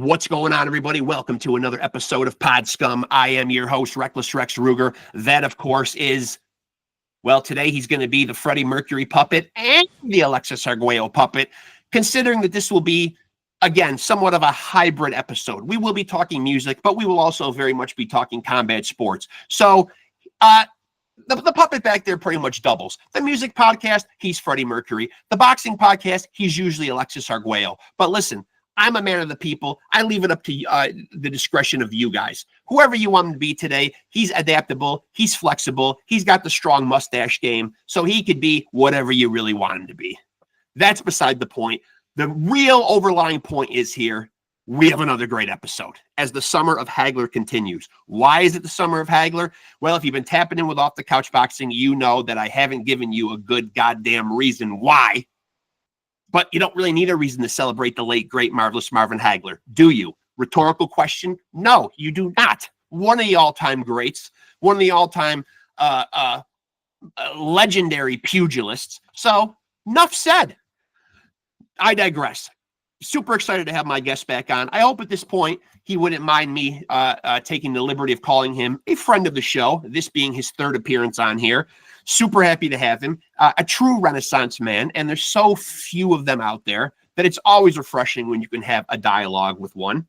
What's going on, everybody? Welcome to another episode of Pod Scum. I am your host, Reckless Rex Ruger. That, of course, is, well, today he's going to be the Freddie Mercury puppet and the Alexis Arguello puppet, considering that this will be, again, somewhat of a hybrid episode. We will be talking music, but we will also very much be talking combat sports. So, the puppet back there pretty much doubles. The music podcast, he's Freddie Mercury. The boxing podcast, he's usually Alexis Arguello. But listen, I'm a man of the people. I leave it up to the discretion of you guys. Whoever you want him to be today, he's adaptable, he's flexible, he's got the strong mustache game, so he could be whatever you really want him to be. That's beside the point. The real overlying point is here, we have another great episode as the summer of Hagler continues. Why is it the summer of Hagler? Well, if you've been tapping in with Off the Couch Boxing, you know that I haven't given you a good goddamn reason why. But you don't really need a reason to celebrate the late, great, marvelous Marvin Hagler, do you? Rhetorical question? No, you do not. One of the all-time greats, one of the all-time legendary pugilists. So, enough said. I digress. Super excited to have my guest back on. I hope at this point he wouldn't mind me taking the liberty of calling him a friend of the show, this being his third appearance on here. Super happy to have him, a true Renaissance man, and there's so few of them out there that it's always refreshing when you can have a dialogue with one.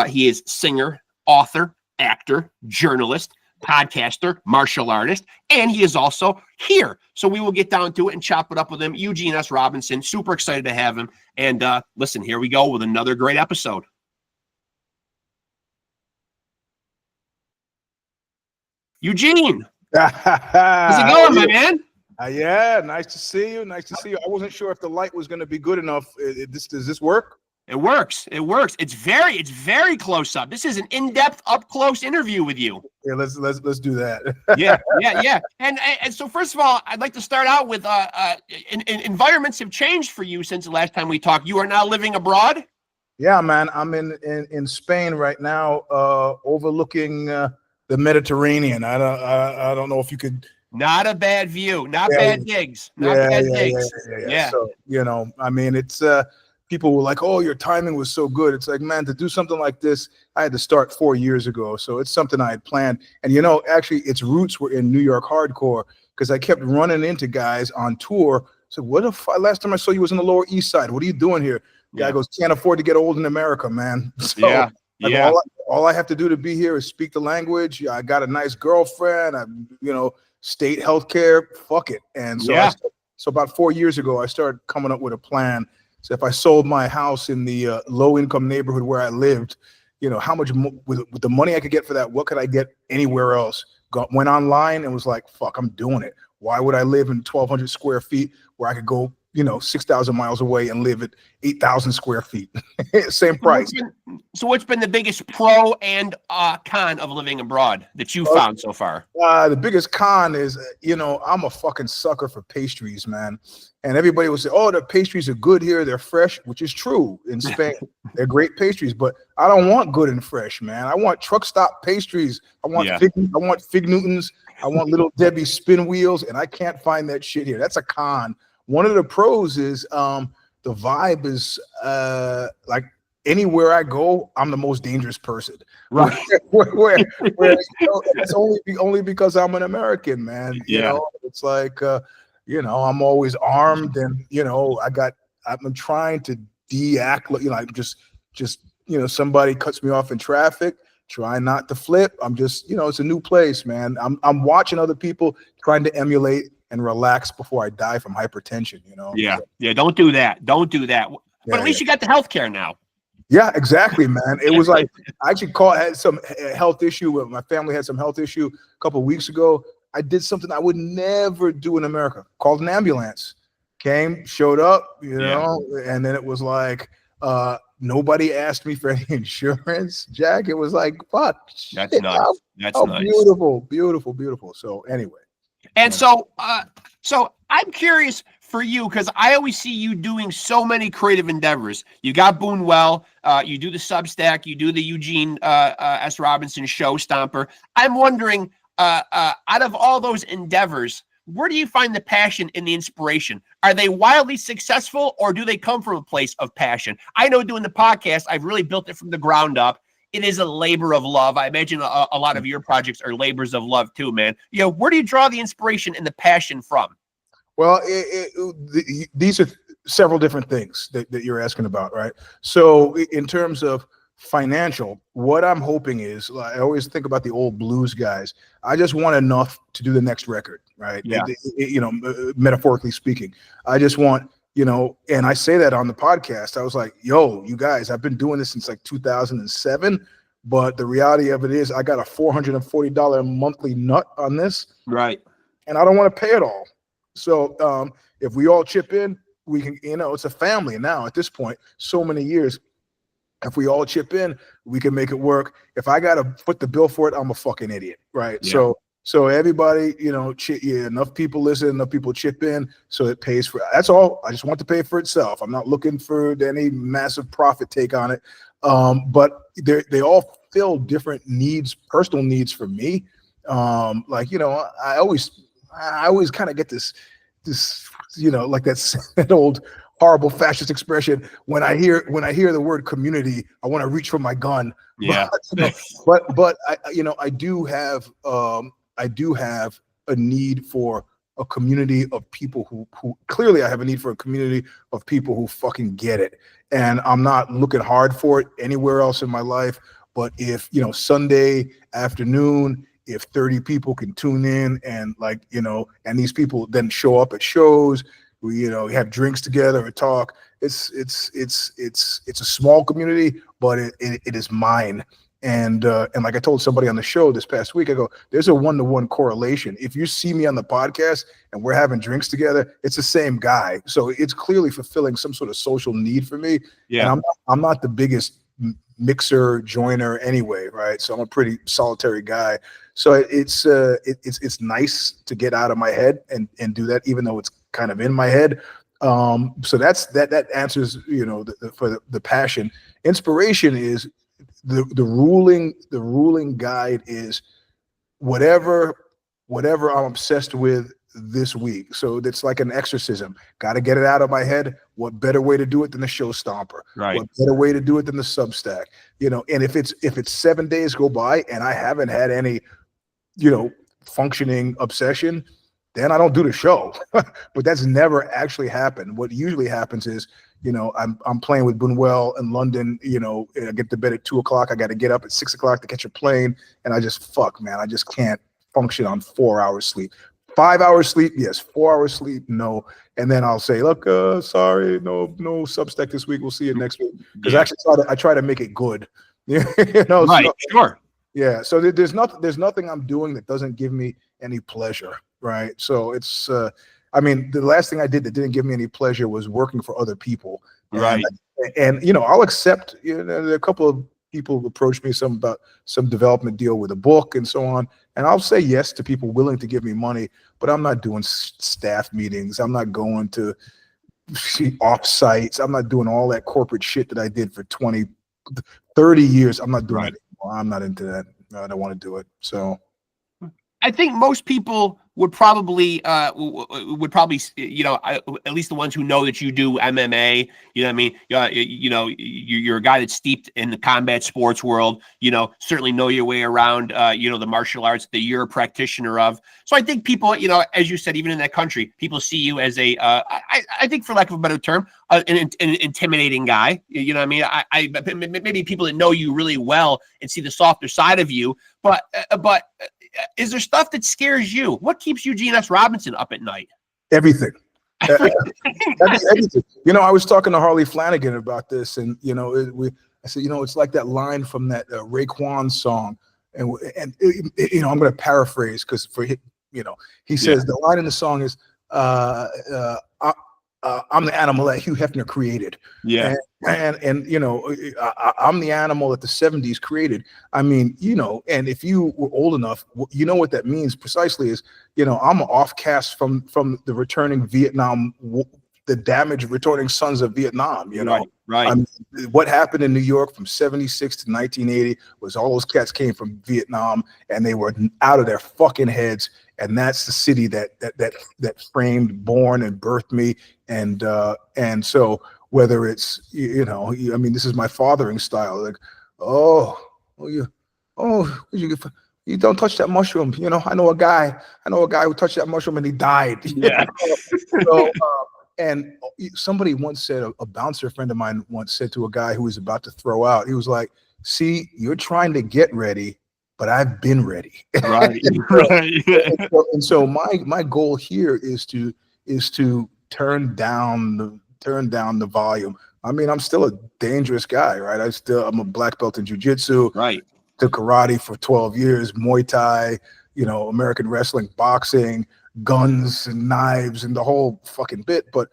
He is singer, author, actor, journalist, podcaster, martial artist, and he is also here. So we will get down to it and chop it up with him. EUGENE S. Robinson, super excited to have him. And listen, here we go with another great episode. EUGENE! How's it going, my man? Yeah, nice to see you. Nice to see you. I wasn't sure if the light was going to be good enough. Does this work? It works. It works. It's very close up. This is an in-depth, up-close interview with you. Yeah, let's do that. yeah. And so first of all, I'd like to start out with environments have changed for you since the last time we talked. You are now living abroad? Yeah, man. I'm in Spain right now, overlooking the Mediterranean. I don't know if you could. Not a bad view. Not bad digs. Not bad digs. Yeah. So, I mean, it's people were like, "Oh, your timing was so good." It's like, man, to do something like this, I had to start 4 years ago. So it's something I had planned. And actually, its roots were in New York hardcore because I kept running into guys on tour. So what if last time I saw you was on the Lower East Side? What are you doing here? Guy goes, "Can't afford to get old in America, man." So, all I have to do to be here is speak the language. I got a nice girlfriend. State healthcare. Fuck it. And so, so about 4 years ago, I started coming up with a plan. So if I sold my house in the low-income neighborhood where I lived, how much with the money I could get for that? What could I get anywhere else? Went online and was like, "Fuck, I'm doing it." Why would I live in 1,200 square feet where I could go 6,000 miles away and live at 8,000 square feet? Same price. So what's been the biggest pro and con of living abroad that you found so far? The biggest con is, I'm a fucking sucker for pastries, man. And everybody will say, "Oh, the pastries are good here. They're fresh," which is true in Spain. They're great pastries, but I don't want good and fresh, man. I want truck stop pastries. I want Fig Newtons. I want Little Debbie spin wheels, and I can't find that shit here. That's a con. One of the pros is the vibe is like anywhere I go, I'm the most dangerous person. Right. where it's only because I'm an American, man. It's like I'm always armed, and I'm trying to de-act. I'm just somebody cuts me off in traffic. Try not to flip. I'm just it's a new place, man. I'm watching other people trying to emulate and relax before I die from hypertension, Yeah, don't do that. But at least you got the healthcare now. Yeah, exactly, man. It was like I actually had some health issue. My family had some health issue a couple of weeks ago. I did something I would never do in America. Called an ambulance. Came, showed up, and then it was like nobody asked me for any insurance, Jack. It was like, fuck. That's nuts. That's nice. Beautiful. So anyway. And so I'm curious for you, because I always see you doing so many creative endeavors. You got BUNUEL, you do the Substack, you do the EUGENE S. Robinson show Stomper. I'm wondering, out of all those endeavors, where do you find the passion and the inspiration? Are they wildly successful, or do they come from a place of passion? I know doing the podcast, I've really built it from the ground up. It is a labor of love. I imagine a lot of your projects are labors of love too, man. You know, where do you draw the inspiration and the passion from? Well, these are several different things that you're asking about, right? So in terms of financial, what I'm hoping is, I always think about the old blues guys. I just want enough to do the next record, right? Yeah. You know, metaphorically speaking, I just want, you know, and I say that on the podcast. I was like, yo, you guys, I've been doing this since like 2007, but the reality of it is I got a $440 monthly nut on this. Right. And I don't want to pay it all. So if we all chip in, we can, you know, it's a family now at this point, so many years. If we all chip in, we can make it work. If I got to foot the bill for it, I'm a fucking idiot, right? Yeah. So everybody, you know, enough people listen, enough people chip in, so it pays for. That's all. I just want to pay for itself. I'm not looking for any massive profit take on it. But they all fill different needs, personal needs for me. Like, you know, I always kind of get this, you know, like that old horrible fascist expression. When I hear the word community, I want to reach for my gun. Yeah. But I, you know, I do have a need for a community of people who clearly I have a need for a community of people who fucking get it. And I'm not looking hard for it anywhere else in my life. But if, you know, Sunday afternoon, if 30 people can tune in and, like, you know, and these people then show up at shows, we, you know, have drinks together or talk. It's a small community, but it is mine. And like I told somebody on the show this past week, I go, there's a 1-to-1 correlation. If you see me on the podcast and we're having drinks together, it's the same guy. So it's clearly fulfilling some sort of social need for me. Yeah. And I'm not the biggest mixer joiner anyway, right? So I'm a pretty solitary guy. So it's nice to get out of my head and do that, even though it's kind of in my head. So that answers, you know, for the passion. Inspiration is the ruling guide is whatever I'm obsessed with this week. So it's like an exorcism. Got to get it out of my head. What better way to do it than the show stomper? Right. What better way to do it than the Substack? You know, and if it's 7 days go by and I haven't had any, you know, functioning obsession, then I don't do the show. But that's never actually happened. What usually happens is, you know, I'm playing with BUNUEL in London, you know, I get to bed at 2 o'clock. I got to get up at 6 o'clock to catch a plane. And I just I just can't function on 4 hours sleep. 5 hours sleep, yes. 4 hours sleep, no. And then I'll say, look, sorry, no Substack this week. We'll see you next week. Because actually I try to make it good. You know, right, so, sure. Yeah. So there's nothing I'm doing that doesn't give me any pleasure. Right. So it's I mean, the last thing I did that didn't give me any pleasure was working for other people. Right. And you know, I'll accept, you know, a couple of people approached me about some development deal with a book and so on. And I'll say yes to people willing to give me money, but I'm not doing staff meetings. I'm not going to off sites. I'm not doing all that corporate shit that I did for 30 years. I'm not doing it anymore. I'm not into that. I don't want to do it. So I think most people would probably, you know, at least the ones who know that you do MMA, you know what I mean? You know, you're a guy that's steeped in the combat sports world, you know, certainly know your way around, you know, the martial arts that you're a practitioner of. So I think people, you know, as you said, even in that country, people see you as I think, for lack of a better term, an intimidating guy. You know what I mean? Maybe people that know you really well and see the softer side of you, but is there stuff that scares you? What keeps EUGENE S. Robinson up at night? Everything. Everything. You know, I was talking to Harley Flanagan about this, and you know, I said, you know, it's like that line from that Raekwon song, and you know, I'm going to paraphrase because for him, you know, he says the line in the song is, I'm the animal that Hugh Hefner created. Yeah. And you know, I'm the animal that the 70s created. I mean, you know, and if you were old enough, you know what that means precisely is, you know, I'm an offcast from the returning Vietnam, the damaged returning sons of Vietnam, you know. Right. I mean, what happened in New York from 76 to 1980 was all those cats came from Vietnam and they were out of their fucking heads. and that's the city that framed, born, and birthed me. And so whether it's I mean, this is my fathering style. Like, you don't touch that mushroom. I know a guy who touched that mushroom and he died. Yeah. So, and somebody once said, a bouncer friend of mine once said to a guy who was about to throw out, he was like, "See, you're trying to get ready, but I've been ready." Right. And so my goal here is to turn down the volume. I mean, I'm still a dangerous guy, right? I'm a black belt in jiu-jitsu. Right. Took karate for 12 years, Muay Thai, American wrestling, boxing, guns and knives and the whole fucking bit. But,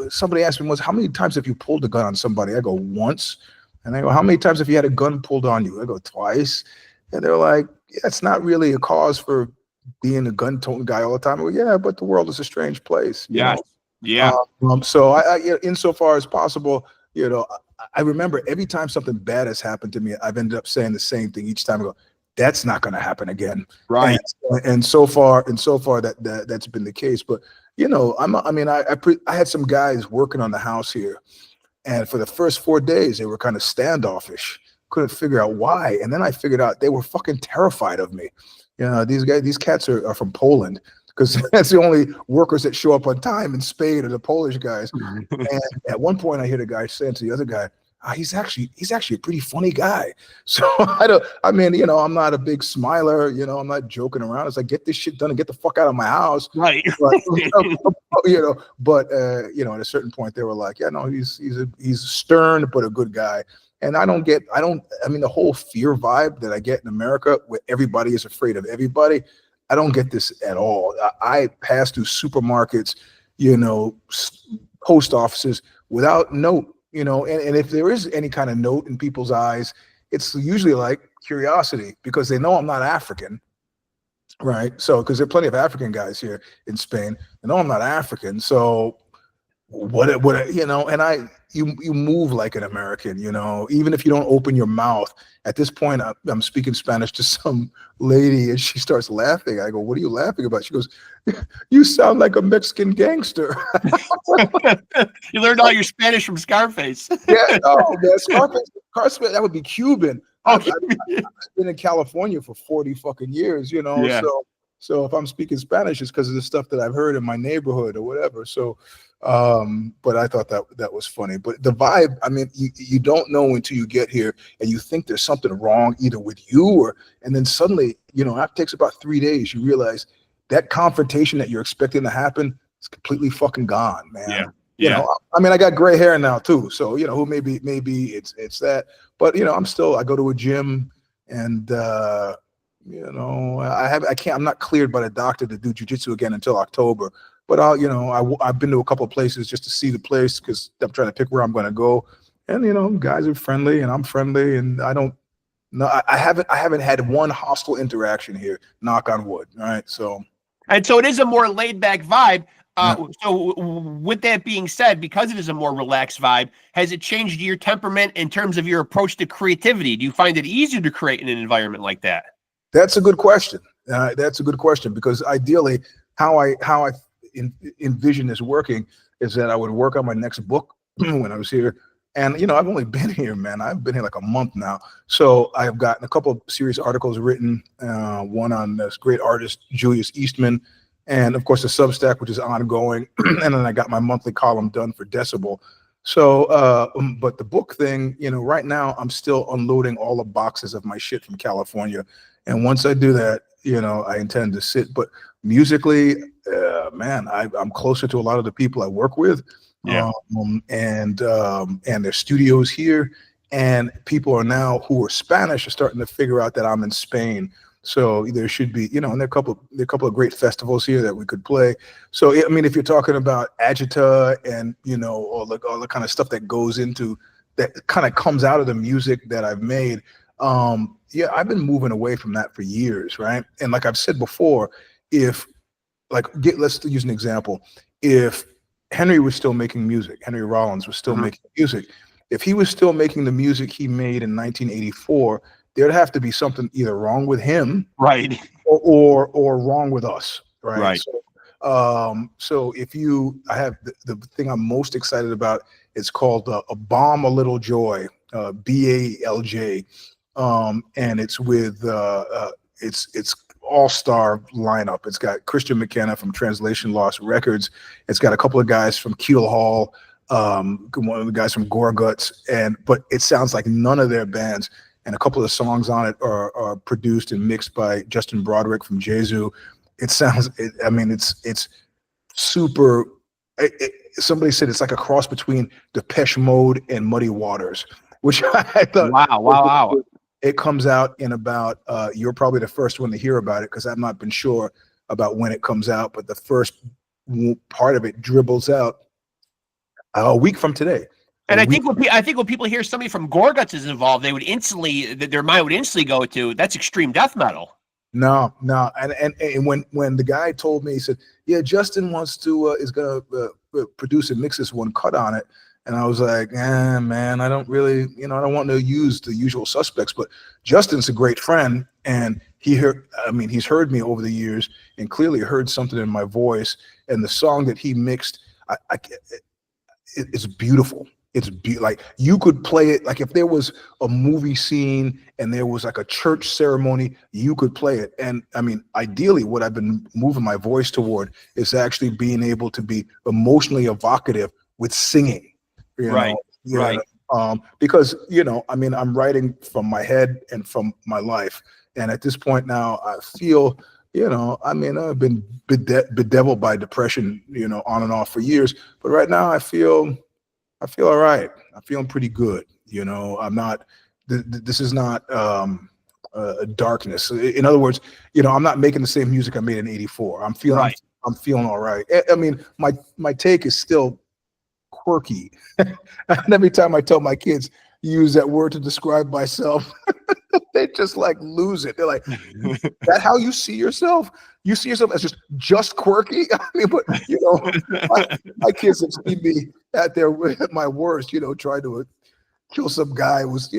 somebody asked me once, how many times have you pulled a gun on somebody? I go, once. And I go, how many times have you had a gun pulled on you? I go, twice. And they're like, yeah, it's not really a cause for being a gun-toting guy all the time. I go, yeah, but the world is a strange place. Yeah. Yeah. So I insofar as possible, I remember every time something bad has happened to me, I've ended up saying the same thing each time. I go, that's not going to happen again. Right. And so far that's been the case. But I had some guys working on the house here, and for the first 4 days they were kind of standoffish. Couldn't figure out why. And then I figured out they were fucking terrified of me. These cats are from Poland, because that's the only workers that show up on time in Spain are the Polish guys. And at one point I hear the guy saying to the other guy, he's actually a pretty funny guy. So I'm not a big smiler, I'm not joking around. It's like, get this shit done and get the fuck out of my house. Right. But at a certain point they were like, yeah, no, he's stern, but a good guy. And the whole fear vibe that I get in America where everybody is afraid of everybody, I don't get this at all. I pass through supermarkets, post offices without note, and if there is any kind of note in people's eyes, it's usually like curiosity, because they know I'm not African, right? So, because there are plenty of African guys here in Spain, they know I'm not African. So and you move like an American, even if you don't open your mouth. At this point, I'm speaking Spanish to some lady and she starts laughing. I go, "What are you laughing about?" She goes, "You sound like a Mexican gangster." You learned all your Spanish from Scarface. Yeah, oh man, Scarface, that would be Cuban. I've been in California for 40 fucking years, Yeah. So if I'm speaking Spanish, it's because of the stuff that I've heard in my neighborhood or whatever. So, but I thought that was funny. But the vibe, I mean, you don't know until you get here and you think there's something wrong either with you and then suddenly, it takes about 3 days, you realize that confrontation that you're expecting to happen is completely fucking gone, man. Yeah. Yeah. I got gray hair now too. So, who maybe it's that, but I go to a gym and, I'm not cleared by the doctor to do jiu-jitsu again until October, but I've been to a couple of places just to see the place, because I'm trying to pick where I'm going to go. And, guys are friendly and I'm friendly, and I haven't had one hostile interaction here, knock on wood. All right. So it is a more laid back vibe. So with that being said, because it is a more relaxed vibe, has it changed your temperament in terms of your approach to creativity? Do you find it easier to create in an environment like that? That's a good question. Because ideally, how I envision this working is that I would work on my next book when I was here. And, I've only been here, man. I've been here like a month now. So I've gotten a couple of serious articles written, one on this great artist, Julius Eastman, and of course the Substack, which is ongoing. And then I got my monthly column done for Decibel. So, but the book thing, right now I'm still unloading all the boxes of my shit from California. And once I do that, I intend to sit. But musically, man, I'm closer to a lot of the people I work with. Yeah. And their studios here, and people are now who are Spanish are starting to figure out that I'm in Spain. So there should be, and there are a couple of great festivals here that we could play. So I mean, if you're talking about agita and all the kind of stuff that goes into that, kind of comes out of the music that I've made. Yeah, I've been moving away from that for years, right? And like I've said before, let's use an example. If Henry was still making music, Henry Rollins was still making music. If he was still making the music he made in 1984, there'd have to be something either wrong with him, Right. or wrong with us, right? Right. So if I have the thing I'm most excited about. It's called A Bomb a Little Joy, BALJ, and it's with it's all-star lineup. It's got Christian McKenna from Translation Lost Records. It's got a couple of guys from Keel Hall, one of the guys from Gorguts, but it sounds like none of their bands. And a couple of the songs on it are produced and mixed by Justin Broderick from Jesu. It sounds, I mean, it's super. Somebody said it's like a cross between Depeche Mode and Muddy Waters, which I thought. Wow. It comes out in about, you're probably the first one to hear about it because I've not been sure about when it comes out, but the first part of it dribbles out a week from today. And I think when people hear somebody from Gorguts is involved, their mind would instantly go to, that's extreme death metal. No, and when the guy told me, he said, "Yeah, Justin wants to is gonna produce and mix this one cut on it," and I was like, "Man, I don't really, I don't want to use the usual suspects." But Justin's a great friend, and he's heard me over the years, and clearly heard something in my voice. And the song that he mixed, it's beautiful. It's like you could play it like if there was a movie scene and there was like a church ceremony, you could play it. And I mean, ideally, what I've been moving my voice toward is actually being able to be emotionally evocative with singing. Right. Because I'm writing from my head and from my life, and at this point now, I feel. I've been bedeviled by depression, on and off for years. But right now, I feel all right. I'm feeling pretty good. I'm not. This is not a darkness. In other words, I'm not making the same music I made in '84. I'm feeling. Right. I'm feeling all right. I mean, my take is still quirky. And every time I tell my kids use that word to describe myself, they just like lose it. They're like, "That how you see yourself? You see yourself as just quirky?" I mean, but my kids have seen me at my worst. Trying to kill some guy who was,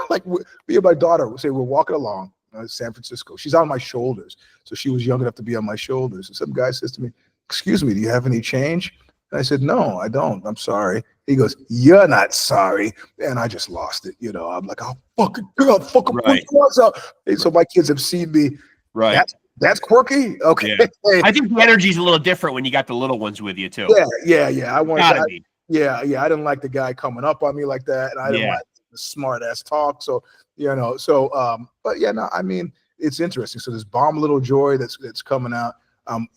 like me and my daughter would say we're walking along San Francisco. She's on my shoulders, so she was young enough to be on my shoulders. And some guy says to me, "Excuse me, do you have any change?" And I said, "No, I don't. I'm sorry." He goes, "You're not sorry." And I just lost it. I'm like, "Oh, fucking girl, fucking right. What's up?" And so my kids have seen me. Right. That's quirky. Okay. Yeah. I think the energy's a little different when you got the little ones with you too. Yeah. I didn't like the guy coming up on me like that, and I didn't like the smart ass talk. So but yeah, no, I mean, it's interesting. So this Bomb Little Joy that's coming out.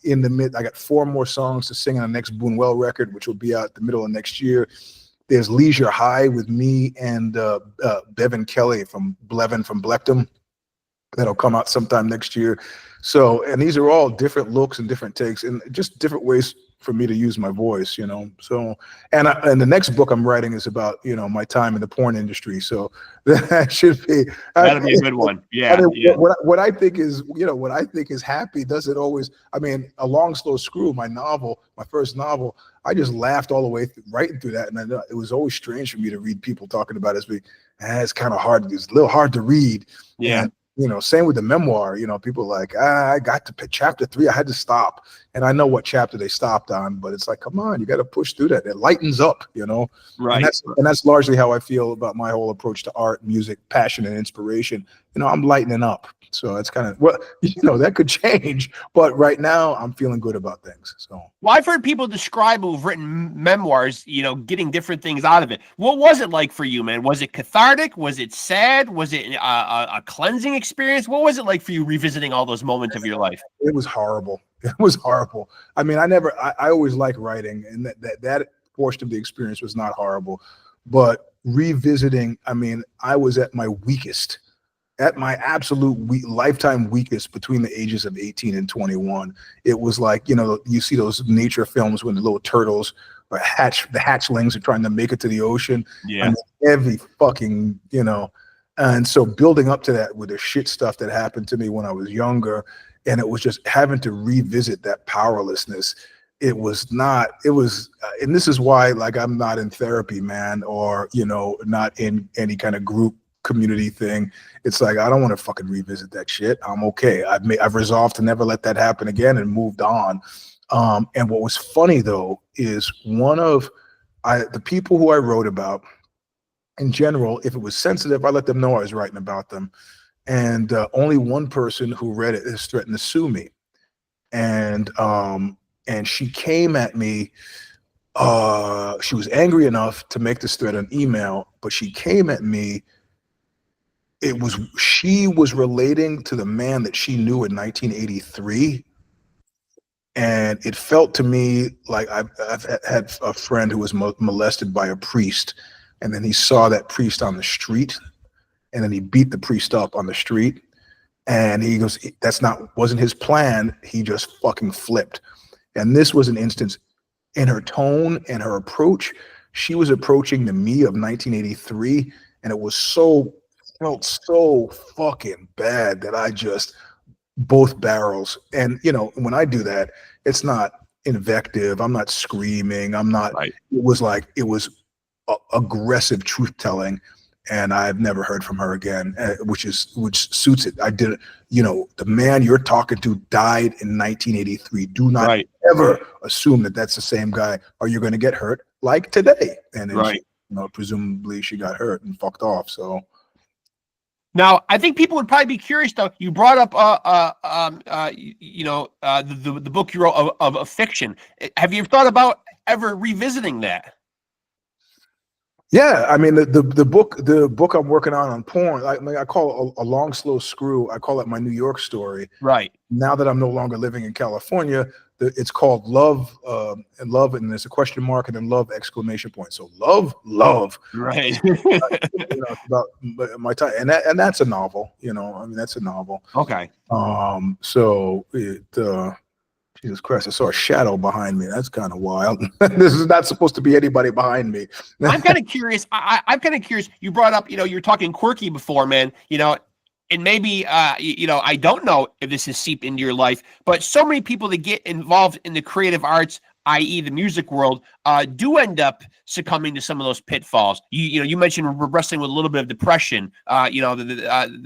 In the mid, I got 4 more songs to sing on the next BUNUEL record, which will be out the middle of next year. There's Leisure High with me and Bevan Kelly from Blectum. That'll come out sometime next year. So, and these are all different looks and different takes and just different ways for me to use my voice, So, and the next book I'm writing is about, my time in the porn industry. So that should be. That'll be a good one. Yeah. What I think is, what I think is happy doesn't always. I mean, A Long Slow Screw, my first novel, I just laughed all the way writing through that, and it was always strange for me to read people talking about it as being, it's kind of hard. It's a little hard to read. Yeah. And, same with the memoir, people are like, I got to chapter 3, I had to stop. And I know what chapter they stopped on, but it's like, come on, you got to push through that. It lightens up, Right. And that's largely how I feel about my whole approach to art, music, passion, and inspiration. I'm lightening up. So it's kind of, that could change. But right now I'm feeling good about things. So. Well, I've heard people describe who've written memoirs, getting different things out of it. What was it like for you, man? Was it cathartic? Was it sad? Was it a cleansing experience? What was it like for you revisiting all those moments of your life? It was horrible. It was horrible. I mean, I always liked writing, and that portion of the experience was not horrible. But revisiting, I mean, I was at my weakest. At my absolute lifetime weakest between the ages of 18 and 21. It was like, you see those nature films when the little turtles or the hatchlings are trying to make it to the ocean. Yeah. And every fucking, and so building up to that with the shit stuff that happened to me when I was younger, and it was just having to revisit that powerlessness. And this is why, like, I'm not in therapy, man, or, not in any kind of group community thing. It's like, I don't want to fucking revisit that shit. I'm okay. I've resolved to never let that happen again and moved on. And what was funny though is the people who I wrote about in general, if it was sensitive, I let them know I was writing about them. And only one person who read it has threatened to sue me. And she came at me. She was angry enough to make this threat on email, but she came at me. She was relating to the man that she knew in 1983. And it felt to me like I've had a friend who was molested by a priest, and then he saw that priest on the street, and then he beat the priest up on the street, and he goes, wasn't his plan. He just fucking flipped. And this was an instance in her tone and her approach. She was approaching the me of 1983, and it felt so fucking bad that I just both barrels. And when I do that, it's not invective. I'm not screaming. I'm not. Right. It was aggressive truth telling, and I've never heard from her again, which suits it. I did it. The man you're talking to died in 1983. Do not ever assume that that's the same guy, or you're going to get hurt like today. And then she, presumably she got hurt and fucked off. So. Now, I think people would probably be curious, though. You brought up, the book you wrote of fiction. Have you thought about ever revisiting that? Yeah, I mean the book I'm working on porn. I call it a long slow screw. I call it my New York story. Right. Now that I'm no longer living in California, it's called Love, and there's a question mark and then love exclamation point. So love. Right. It's about my time, and that's a novel. That's a novel. Okay. So Jesus Christ, I saw a shadow behind me. That's kind of wild. This is not supposed to be anybody behind me. I'm kind of curious. I'm kind of curious. You brought up, you're talking quirky before, man, and maybe, I don't know if this has seeped into your life, but so many people that get involved in the creative arts, i.e. the music world, do end up succumbing to some of those pitfalls. You mentioned wrestling with a little bit of depression,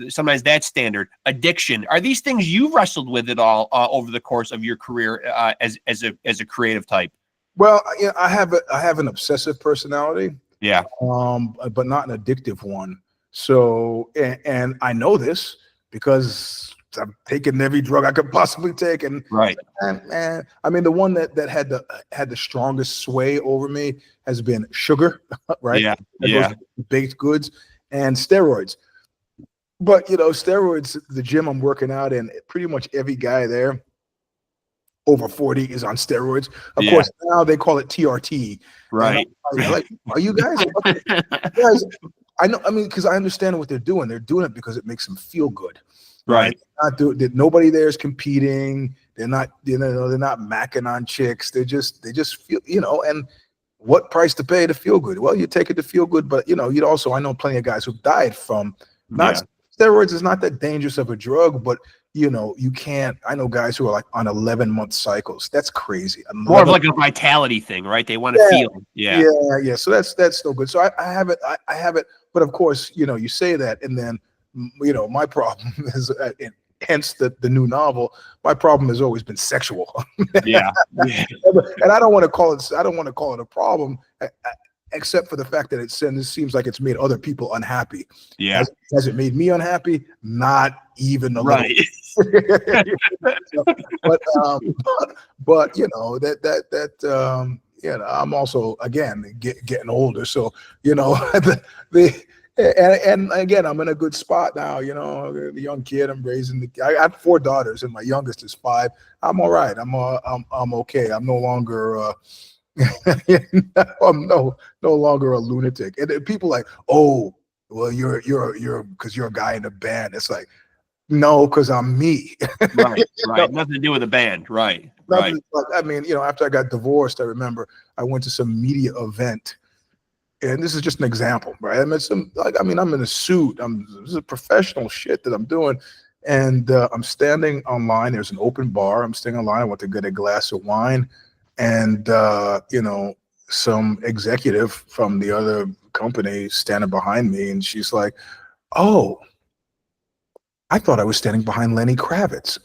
sometimes that's standard. Addiction. Are these things you've wrestled with at all over the course of your career as a creative type? Well, I have an obsessive personality. Yeah. But not an addictive one. So, and I know this because I'm taking every drug I could possibly take, and right. And I mean, the one that had the strongest sway over me has been sugar, right? Yeah. Baked goods and steroids. But steroids, the gym I'm working out in, pretty much every guy there over 40 is on steroids. Of course, now they call it TRT. Right. Like, are you guys? I know. I mean, because I understand what they're doing. They're doing it because it makes them feel good. Right. Nobody there is competing. They're not. They're not macking on chicks. They just feel. And what price to pay to feel good? Well, you take it to feel good, but you'd also. I know plenty of guys who've died from steroids. Is not that dangerous of a drug, but you can't. I know guys who are like on 11-month cycles. That's crazy. More of like a vitality thing, right? They want to feel. Yeah. So that's no good. So I have it. I have it. But of course, you say that, and then, my problem is, hence the new novel. My problem has always been sexual. Yeah. And I don't want to call it a problem, except for the fact that it seems like it's made other people unhappy. Yeah. Has it made me unhappy? Not even a little. But I'm also, again, getting older. So, and again, I'm in a good spot now, the young kid I'm raising. I have 4 daughters and my youngest is 5. I'm all right. I'm okay. I'm no longer, I'm no longer a lunatic. And people like, oh, well, you're because you're a guy in a band. It's like, no, because I'm me. Right. Nothing to do with the band. Right. I mean, after I got divorced, I remember I went to some media event, and this is just an example, right? I'm in a suit. This is professional shit that I'm doing, and I'm standing online. There's an open bar. I'm standing online. I went to get a glass of wine, and some executive from the other company standing behind me, and she's like, oh, I thought I was standing behind Lenny Kravitz.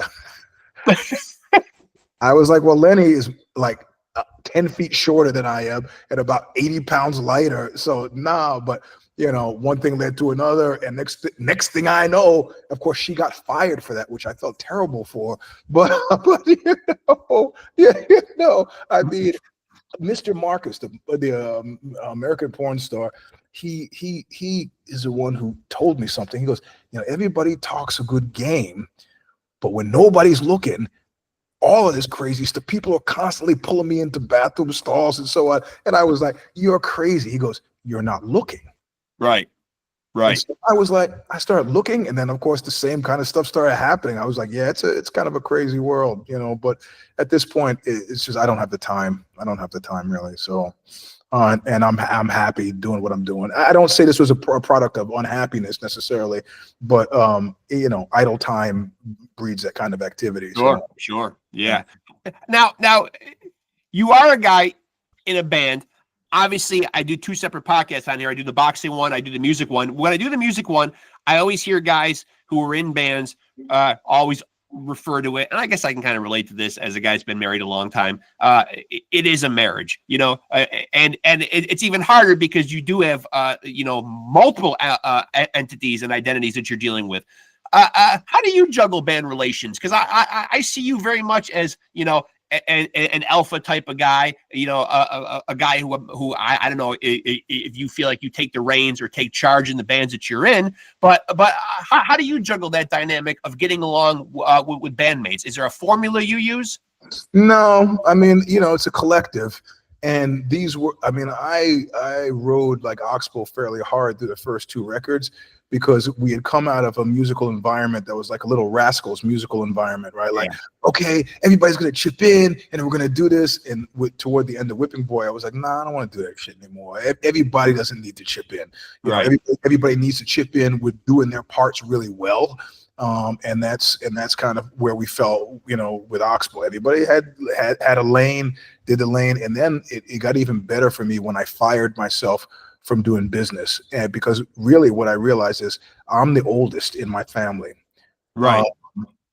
I was like, well, Lenny is like 10 feet shorter than I am and about 80 pounds lighter. So nah, but you know, one thing led to another. And next thing I know, of course, she got fired for that, which I felt terrible for. But you know, yeah, you know, I mean, Mr. Marcus, the American porn star, he is the one who told me something. He goes, you know, everybody talks a good game, but when nobody's looking, all of this crazy stuff, people are constantly pulling me into bathroom stalls and so on. And I was like, you're crazy. He goes, you're not looking. Right. Right. So I was like, I started looking, and then of course the same kind of stuff started happening. I was like, yeah, it's kind of a crazy world, you know. But at this point, it's just I don't have the time. I don't have the time really. So, and I'm happy doing what I'm doing. I don't say this was a product of unhappiness necessarily, but you know, idle time breeds that kind of activity. Sure, so. Sure, yeah. Now, you are a guy in a band. Obviously, I do 2 separate podcasts on here. I do the boxing one, I do the music one. When I do the music one, I always hear guys who are in bands always refer to it, and I guess I can kind of relate to this as a guy's been married a long time. It is a marriage, you know, and it's even harder because you do have you know, multiple entities and identities that you're dealing with. How do you juggle band relations? Because I see you very much as, you know, an alpha type of guy, you know, a guy who I don't know if you feel like you take the reins or take charge in the bands that you're in, but how do you juggle that dynamic of getting along with bandmates? Is there a formula you use? No, I mean, you know, it's a collective. And these were, I mean, I rode like Oxbow fairly hard through the first 2 records because we had come out of a musical environment that was like a Little Rascals musical environment, right? Like, okay, everybody's going to chip in and we're going to do this. And toward the end of Whipping Boy, I was like, nah, I don't want to do that shit anymore. Everybody doesn't need to chip in. You know, everybody needs to chip in with doing their parts really well. And that's kind of where we felt, you know, with Oxbow. Everybody had a lane, did the lane, and then it got even better for me when I fired myself from doing business. And because really what I realized is I'm the oldest in my family. Right.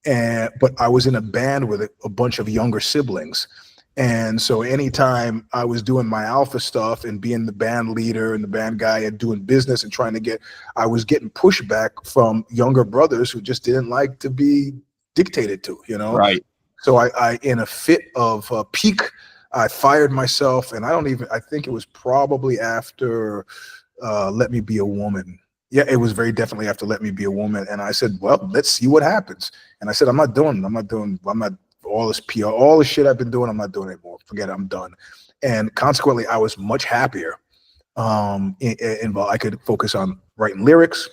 But I was in a band with a bunch of younger siblings. And so anytime I was doing my alpha stuff and being the band leader and the band guy and doing business and trying to I was getting pushback from younger brothers who just didn't like to be dictated to, you know? Right. So I in a fit of pique, I fired myself, and I think it was probably after Let Me Be a Woman. Yeah, it was very definitely after Let Me Be a Woman. And I said, well, let's see what happens. And I said, I'm not all this PR, all the shit I've been doing, I'm not doing it anymore. Forget it, I'm done. And consequently, I was much happier. I could focus on writing lyrics,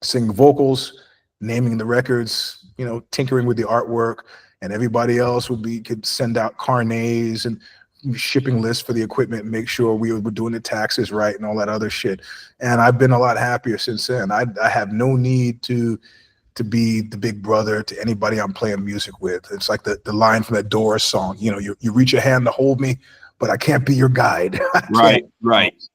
singing vocals, naming the records, you know, tinkering with the artwork, and everybody else could send out carnets and shipping lists for the equipment and make sure we were doing the taxes right and all that other shit. And I've been a lot happier since then. I have no need to be the big brother to anybody I'm playing music with. It's like the line from that Doors song, you know, you reach your hand to hold me, but I can't be your guide. Right.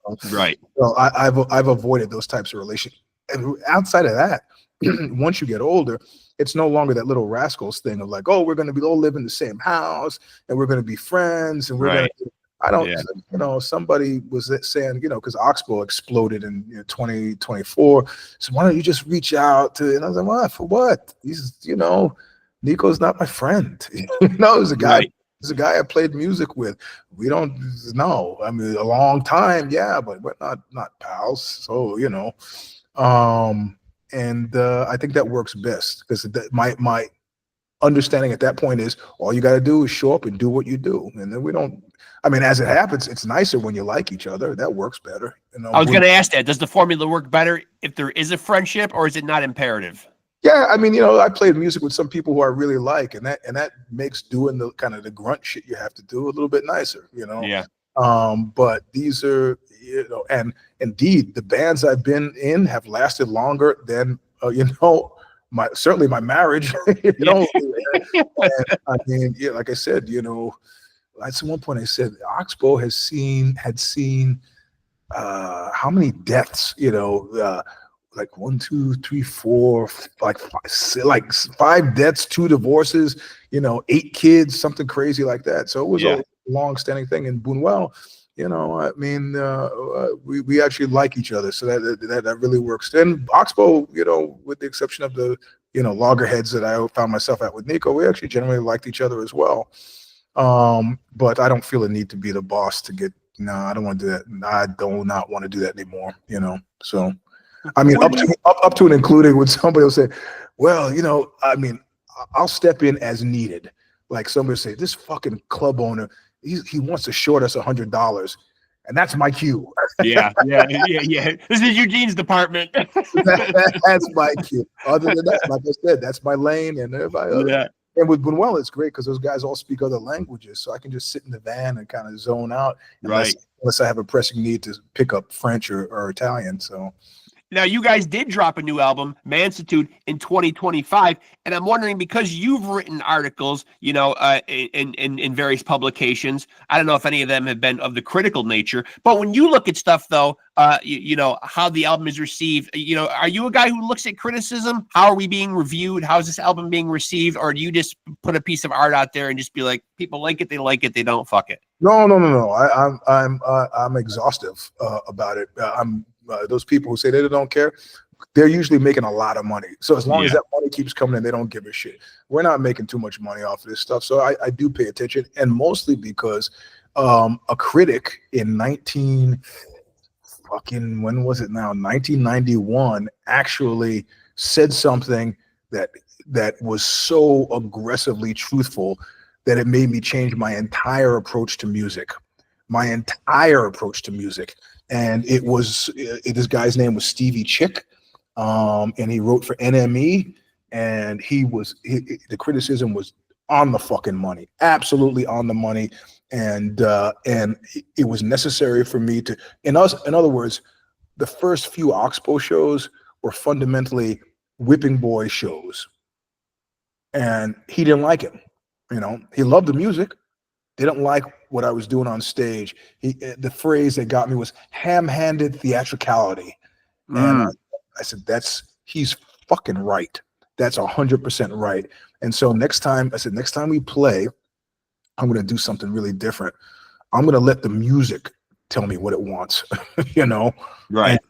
So I've avoided those types of relationships. And outside of that, once you get older, it's no longer that Little Rascals thing of like, oh, we're going to all live in the same house and we're going to be friends and we're going to. I don't, you know, somebody was saying, you know, because Oxbow exploded in 2024. So why don't you just reach out to, and I was like, what, for what? He's, you know, Nico's not my friend. You know, he's a guy, he's a guy I played music with. We don't know. I mean, a long time, yeah, but we're not pals. So, you know, and I think that works best because my understanding at that point is all you got to do is show up and do what you do. And then we don't, I mean, as it happens, it's nicer when you like each other. That works better. You know, I was going to ask that. Does the formula work better if there is a friendship, or is it not imperative? Yeah, I mean, you know, I played music with some people who I really like, and that makes doing the kind of the grunt shit you have to do a little bit nicer, you know. Yeah. But these are, you know, and indeed, the bands I've been in have lasted longer than you know, certainly my marriage. You know, and, I mean, yeah, like I said, you know, at one point I said Oxbow had seen how many deaths, you know, like 1, 2, 3, 4, like five deaths, 2 divorces, 8 kids, something crazy like that. So it was a long-standing thing. In BUNUEL, I mean, we actually like each other, so that really works. Then Oxbow, with the exception of the loggerheads that I found myself at with Nico, we actually generally liked each other as well. But I don't feel a need to be the boss to get. No, I don't want to do that. I do not want to do that anymore. So I mean, up to and including when somebody will say, well, I mean, I'll step in as needed. Like somebody will say, this fucking club owner, he wants to short us $100, and that's my cue. Yeah. This is Eugene's department. That's my cue. Other than that, like I said, that's my lane, and everybody. Yeah. And with BUNUEL, it's great because those guys all speak other languages, so I can just sit in the van and kind of zone out, unless I have a pressing need to pick up French or Italian. So. Now, you guys did drop a new album, Mansitude, in 2025, and I'm wondering, because you've written articles, in various publications. I don't know if any of them have been of the critical nature, but when you look at stuff, though, how the album is received, are you a guy who looks at criticism? How are we being reviewed? How is this album being received? Or do you just put a piece of art out there and just be like, people like it, they like it, they don't, fuck it? No. I'm exhaustive about it. Those people who say they don't care, they're usually making a lot of money. So as long as that money keeps coming in, they don't give a shit. We're not making too much money off of this stuff. So I do pay attention, and mostly because a critic in 1991 actually said something that was so aggressively truthful that it made me change my entire approach to music. And this guy's name was Stevie Chick, and he wrote for NME, and the criticism was on the fucking money, absolutely on the money, and it was necessary for me to. In other words, the first few Oxbow shows were fundamentally whipping boy shows, and he didn't like it. He loved the music. Didn't like what I was doing on stage. The phrase that got me was ham-handed theatricality. And I said, he's fucking right. That's 100% right. And so next time we play, I'm going to do something really different. I'm going to let the music tell me what it wants, Right.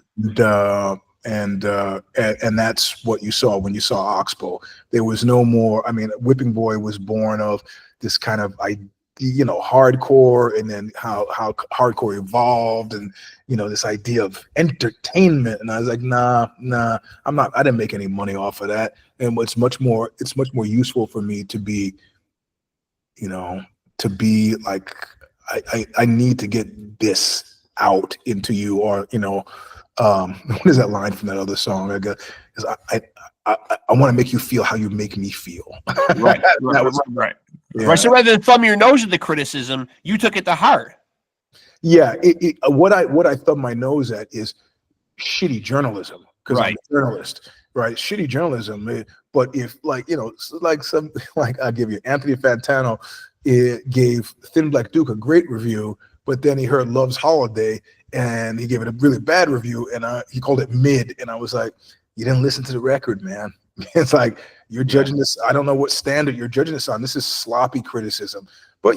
And that's what you saw when you saw Oxbow. There was no more. I mean, Whipping Boy was born of this kind of hardcore, and then how hardcore evolved, and this idea of entertainment. And I was like, nah, I didn't make any money off of that. And it's much more useful for me to be like, I need to get this out into you, or what is that line from that other song? I guess I want to make you feel how you make me feel. Right. Yeah. Right. So rather than thumb your nose at the criticism, you took it to heart. Yeah. What I thumb my nose at is shitty journalism, because I'm a journalist, right? Shitty journalism. But if I'll give you Anthony Fantano gave Thin Black Duke a great review, but then he heard Love's Holiday and he gave it a really bad review, and he called it mid. And I was like, you didn't listen to the record, man. It's like, you're judging this. I don't know what standard you're judging this on. This is sloppy criticism. But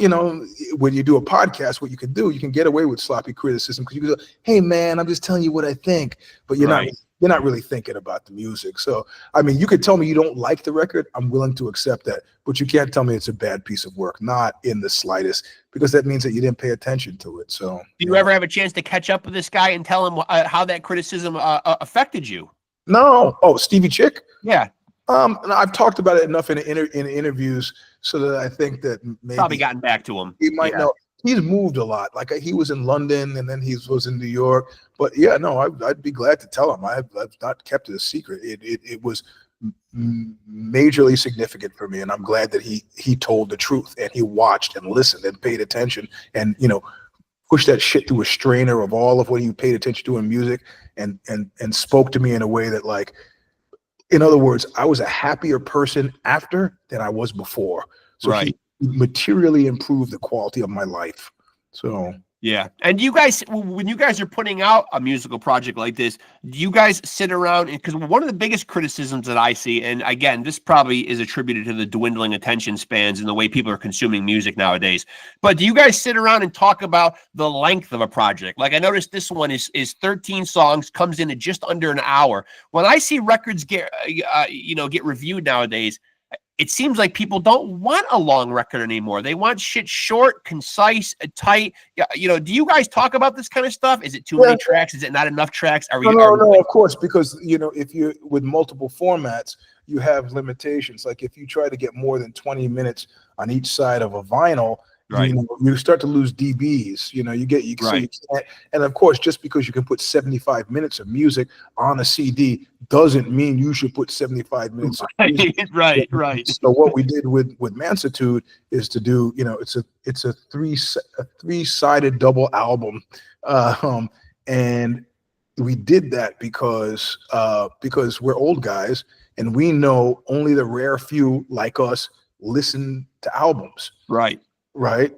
when you do a podcast, what you can do, you can get away with sloppy criticism, because you can go, hey man, I'm just telling you what I think, but you're not really thinking about the music. So I mean, you could tell me you don't like the record, I'm willing to accept that, but you can't tell me it's a bad piece of work, not in the slightest, because that means that you didn't pay attention to it. So do you ever have a chance to catch up with this guy and tell him how that criticism affected you? No. Oh, Stevie Chick? Yeah. I've talked about it enough in interviews so that I think that maybe probably gotten back to him. He might know. He's moved a lot. Like, he was in London, and then he was in New York. But yeah, no, I'd be glad to tell him. I've not kept it a secret. It was majorly significant for me, and I'm glad that he told the truth, and he watched and listened and paid attention, and pushed that shit through a strainer of all of what he paid attention to in music, and spoke to me in a way that, like, in other words, I was a happier person after than I was before. So he materially improved the quality of my life. So Yeah. And do you guys, when you guys are putting out a musical project like this, do you guys sit around? Because one of the biggest criticisms that I see, and again, this probably is attributed to the dwindling attention spans and the way people are consuming music nowadays. But do you guys sit around and talk about the length of a project? Like I noticed this one is 13 songs, comes in at just under an hour. When I see records get reviewed nowadays, it seems like people don't want a long record anymore. They want shit short, concise, tight. You know, do you guys talk about this kind of stuff? Is it too many tracks? Is it not enough tracks? No, of course, because if you're with multiple formats, you have limitations. Like if you try to get more than 20 minutes on each side of a vinyl, right, you start to lose dBs. So you can't, and of course, just because you can put 75 minutes of music on a CD doesn't mean you should put 75 minutes of music. Right. So what we did with Mansitude is to do, it's a three-sided double album, and we did that because we're old guys and we know only the rare few like us listen to albums. Right.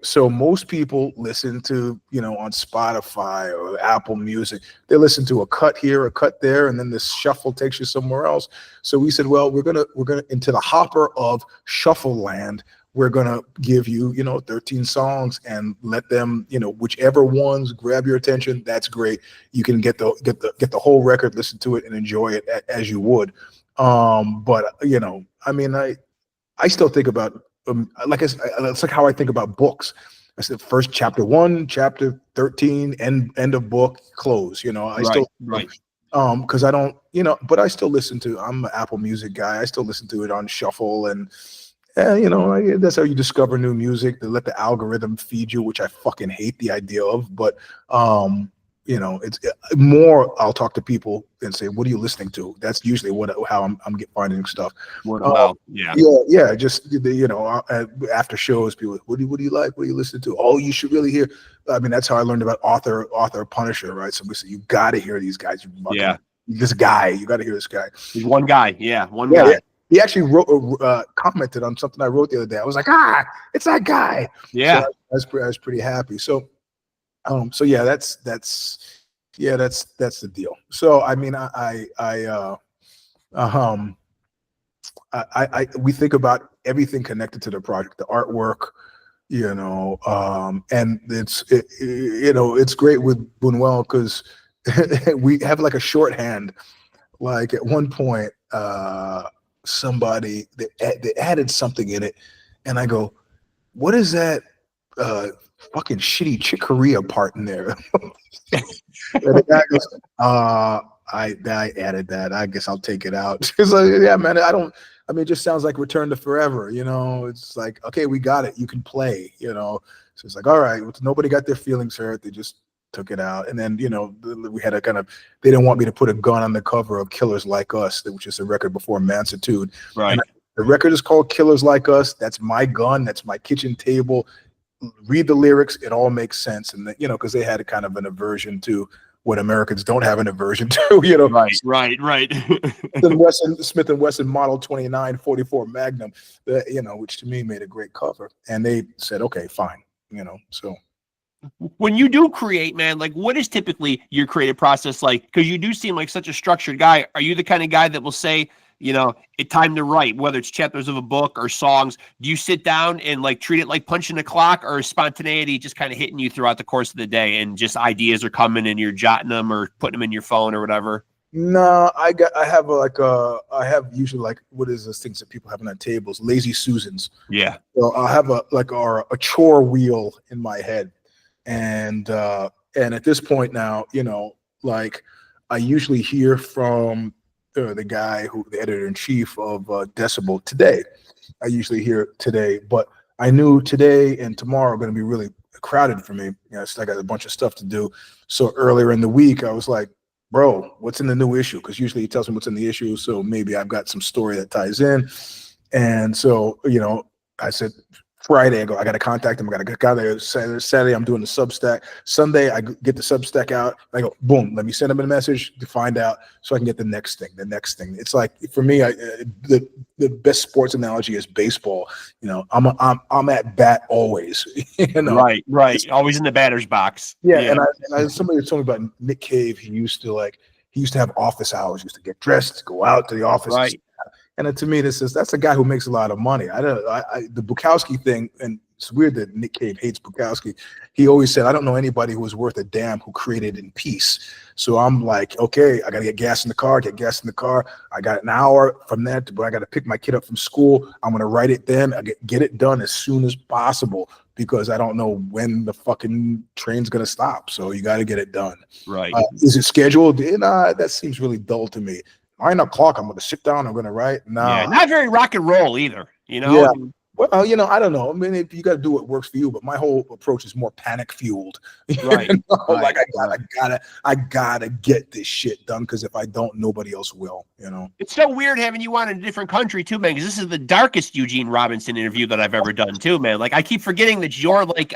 So most people listen to, on Spotify or Apple Music, they listen to a cut here, a cut there, and then this shuffle takes you somewhere else. So we said, well, we're gonna into the hopper of shuffle land. We're gonna give you, 13 songs and let them, whichever ones grab your attention. That's great. You can get the whole record, listen to it, and enjoy it as you would. But I still think about. It's like how I think about books. I said first chapter 1, chapter 13, end of book, close. Because I don't, but I still listen to. I'm an Apple Music guy. I still listen to it on shuffle, and that's how you discover new music. They let the algorithm feed you, which I fucking hate the idea of. But it's more. I'll talk to people and say, "What are you listening to?" That's usually how I'm finding stuff. Just after shows, people, what do you like? What do you listen to? Oh, you should really hear. I mean, that's how I learned about Author Punisher, right? So we say, you got to hear these guys. This guy, you got to hear this guy. He's one guy. One guy. Yeah. He actually commented on something I wrote the other day. I was like, it's that guy. Yeah, so I was pretty happy. So that's the deal. So I mean, we think about everything connected to the project, the artwork, and it's great with BUNUEL because we have like a shorthand. Like at one point, somebody they added something in it, and I go, "What is that fucking shitty Chick Corea part in there?" And the guy goes, I added that. I guess I'll take it out. It's like, yeah, man, it just sounds like Return to Forever, It's like, okay, we got it. You can play, So it's like, all right, nobody got their feelings hurt. They just took it out. And then, we had they didn't want me to put a gun on the cover of Killers Like Us, which is a record before Mansitude. Right. And the record is called Killers Like Us. That's my gun. That's my kitchen table. Read the lyrics. It all makes sense. And, because they had a kind of an aversion to what Americans don't have an aversion to, Right. Smith & Wesson Model 2944 Magnum, which to me made a great cover. And they said, okay, fine, so. When you do create, man, like what is typically your creative process like? Because you do seem like such a structured guy. Are you the kind of guy that will say, it's time to write, whether it's chapters of a book or songs? Do you sit down and like treat it like punching a clock, or is spontaneity just kind of hitting you throughout the course of the day and just ideas are coming and you're jotting them or putting them in your phone or whatever? No, I have usually like, what is those things that people have on their tables? Lazy Susans. Yeah. So I'll have a chore wheel in my head. And at this point now, like I usually hear from the guy the editor-in-chief of Decibel today. I usually hear today, but I knew today and tomorrow are going to be really crowded for me. I got a bunch of stuff to do. So earlier in the week, I was like, bro, what's in the new issue? Because usually he tells me what's in the issue. So maybe I've got some story that ties in. And so, I said, Friday, I go, I got to contact him. I got to go there. Saturday, I'm doing the Substack. Sunday, I get the Substack out. I go, boom, let me send him a message to find out so I can get the next thing. It's like, for me, the best sports analogy is baseball. You know, I'm at bat always. You know, right. Always in the batter's box. Yeah. And somebody told me about Nick Cave. He used to have office hours. He used to get dressed, go out to the office. Right. And to me, that's a guy who makes a lot of money. The Bukowski thing, and it's weird that Nick Cave hates Bukowski. He always said, I don't know anybody who was worth a damn who created in peace. So I'm like, okay, I got to get gas in the car. I got an hour from that, but I got to pick my kid up from school. I'm going to write it then. I get it done as soon as possible because I don't know when the fucking train's going to stop. So you got to get it done. Right. Is it scheduled? Nah, that seems really dull to me. 9 o'clock, I'm going to sit down, I'm going to write. Nah. Yeah, not very rock and roll either, you know? Yeah. Well, you know, I don't know. I mean, you got to do what works for you, but my whole approach is more panic fueled. Right. Like I gotta get this shit done because if I don't, nobody else will, you know? It's so weird having you on in a different country too, man, because this is the darkest Eugene Robinson interview that I've ever done too, man. Like I keep forgetting that you're like,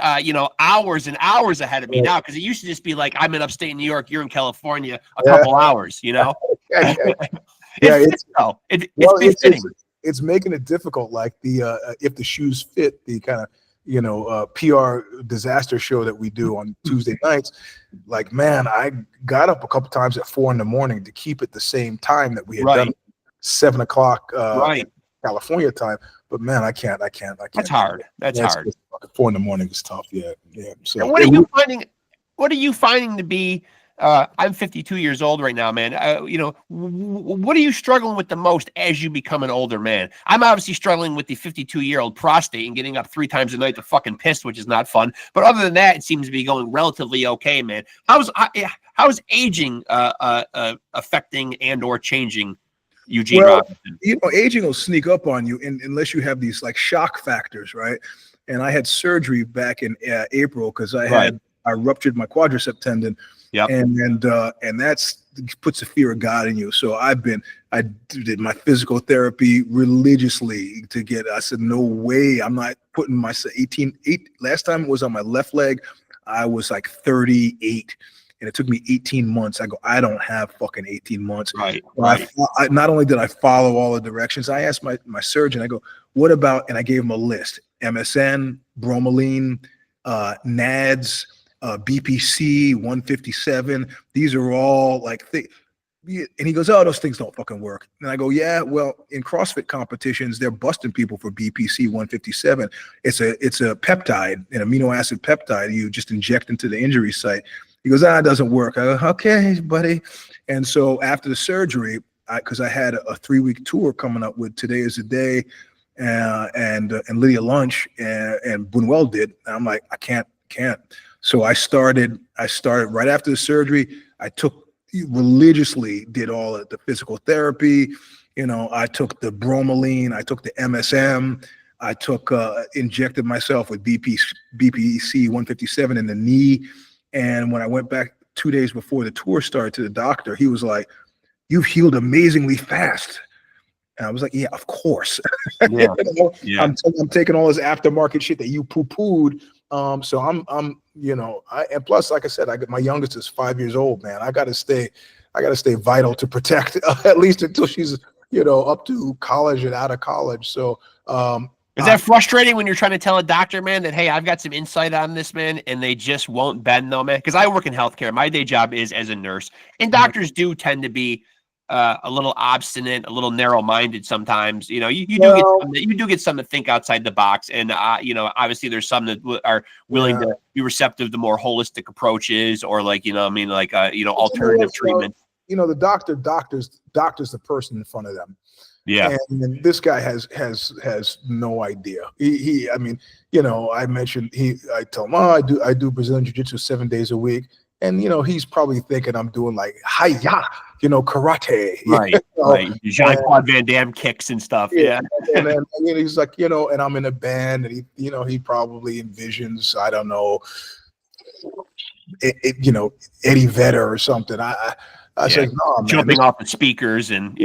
hours and hours ahead of me now, because it used to just be like, I'm in upstate New York, you're in California, a couple hours, you know? It's making it difficult. Like the if the shoes fit, the kind of PR disaster show that we do on Tuesday nights. Like, man, I got up a couple times at 4 a.m. to keep it the same time that we had done 7 o'clock California time. But man, I can't. That's hard. That's hard. 4 a.m. is tough. Yeah. So and what are you finding? What are you finding to be? I'm 52 years old right now, man. What are you struggling with the most as you become an older man? I'm obviously struggling with the 52-year-old prostate and getting up 3 times a night to fucking piss, which is not fun. But other than that, it seems to be going relatively okay, man. How's aging affecting and or changing Eugene Robinson? You know, aging will sneak up on you unless you have these like shock factors, right? And I had surgery back in April because I ruptured my quadricep tendon. Yep. And that's puts a fear of God in you. So I did my physical therapy religiously to get, I said, no way. I'm not putting myself 18. Last time it was on my left leg. I was like 38 and it took me 18 months. I go, I don't have fucking 18 months. Right. I not only did I follow all the directions, I asked my surgeon, I go, what about, and I gave him a list, MSN, bromelain, NADS, BPC 157. These are all like and he goes, oh, those things don't fucking work. And I go, yeah, well, in CrossFit competitions, they're busting people for BPC 157. It's a peptide, an amino acid peptide you just inject into the injury site. He goes, it doesn't work. I go, okay, buddy. And so after the surgery, because I had a 3-week tour coming up with Today Is the Day and Lydia Lunch and Bunuel did. And I'm like, I can't. So I started right after the surgery. I religiously did all of the physical therapy. You know, I took the bromelain, I took the MSM, I injected myself with BPC 157 in the knee. And when I went back 2 days before the tour started to the doctor, he was like, you've healed amazingly fast. And I was like, yeah, of course. Yeah. I'm taking all this aftermarket shit that you poo-pooed. So I'm, and plus, like I said, my youngest is 5 years old, man. I gotta stay vital to protect at least until she's, up to college and out of college. So, is that frustrating when you're trying to tell a doctor, man, that, hey, I've got some insight on this, man, and they just won't bend though, man? Because I work in healthcare. My day job is as a nurse, and doctors do tend to be a little obstinate, a little narrow-minded sometimes. You do get some that think outside the box, and obviously there's some that are willing to be receptive to more holistic approaches, or alternative treatment. The doctor's the person in front of them. Yeah, and this guy has no idea. I mentioned I tell him, I do Brazilian Jiu-Jitsu 7 days a week. And, he's probably thinking I'm doing like hi-ya, karate. Right. Jean-Claude Van Damme kicks and stuff. Yeah. And then he's like, and I'm in a band, and he probably envisions, I don't know, Eddie Vedder or something. I said, no, man, jumping off the speakers and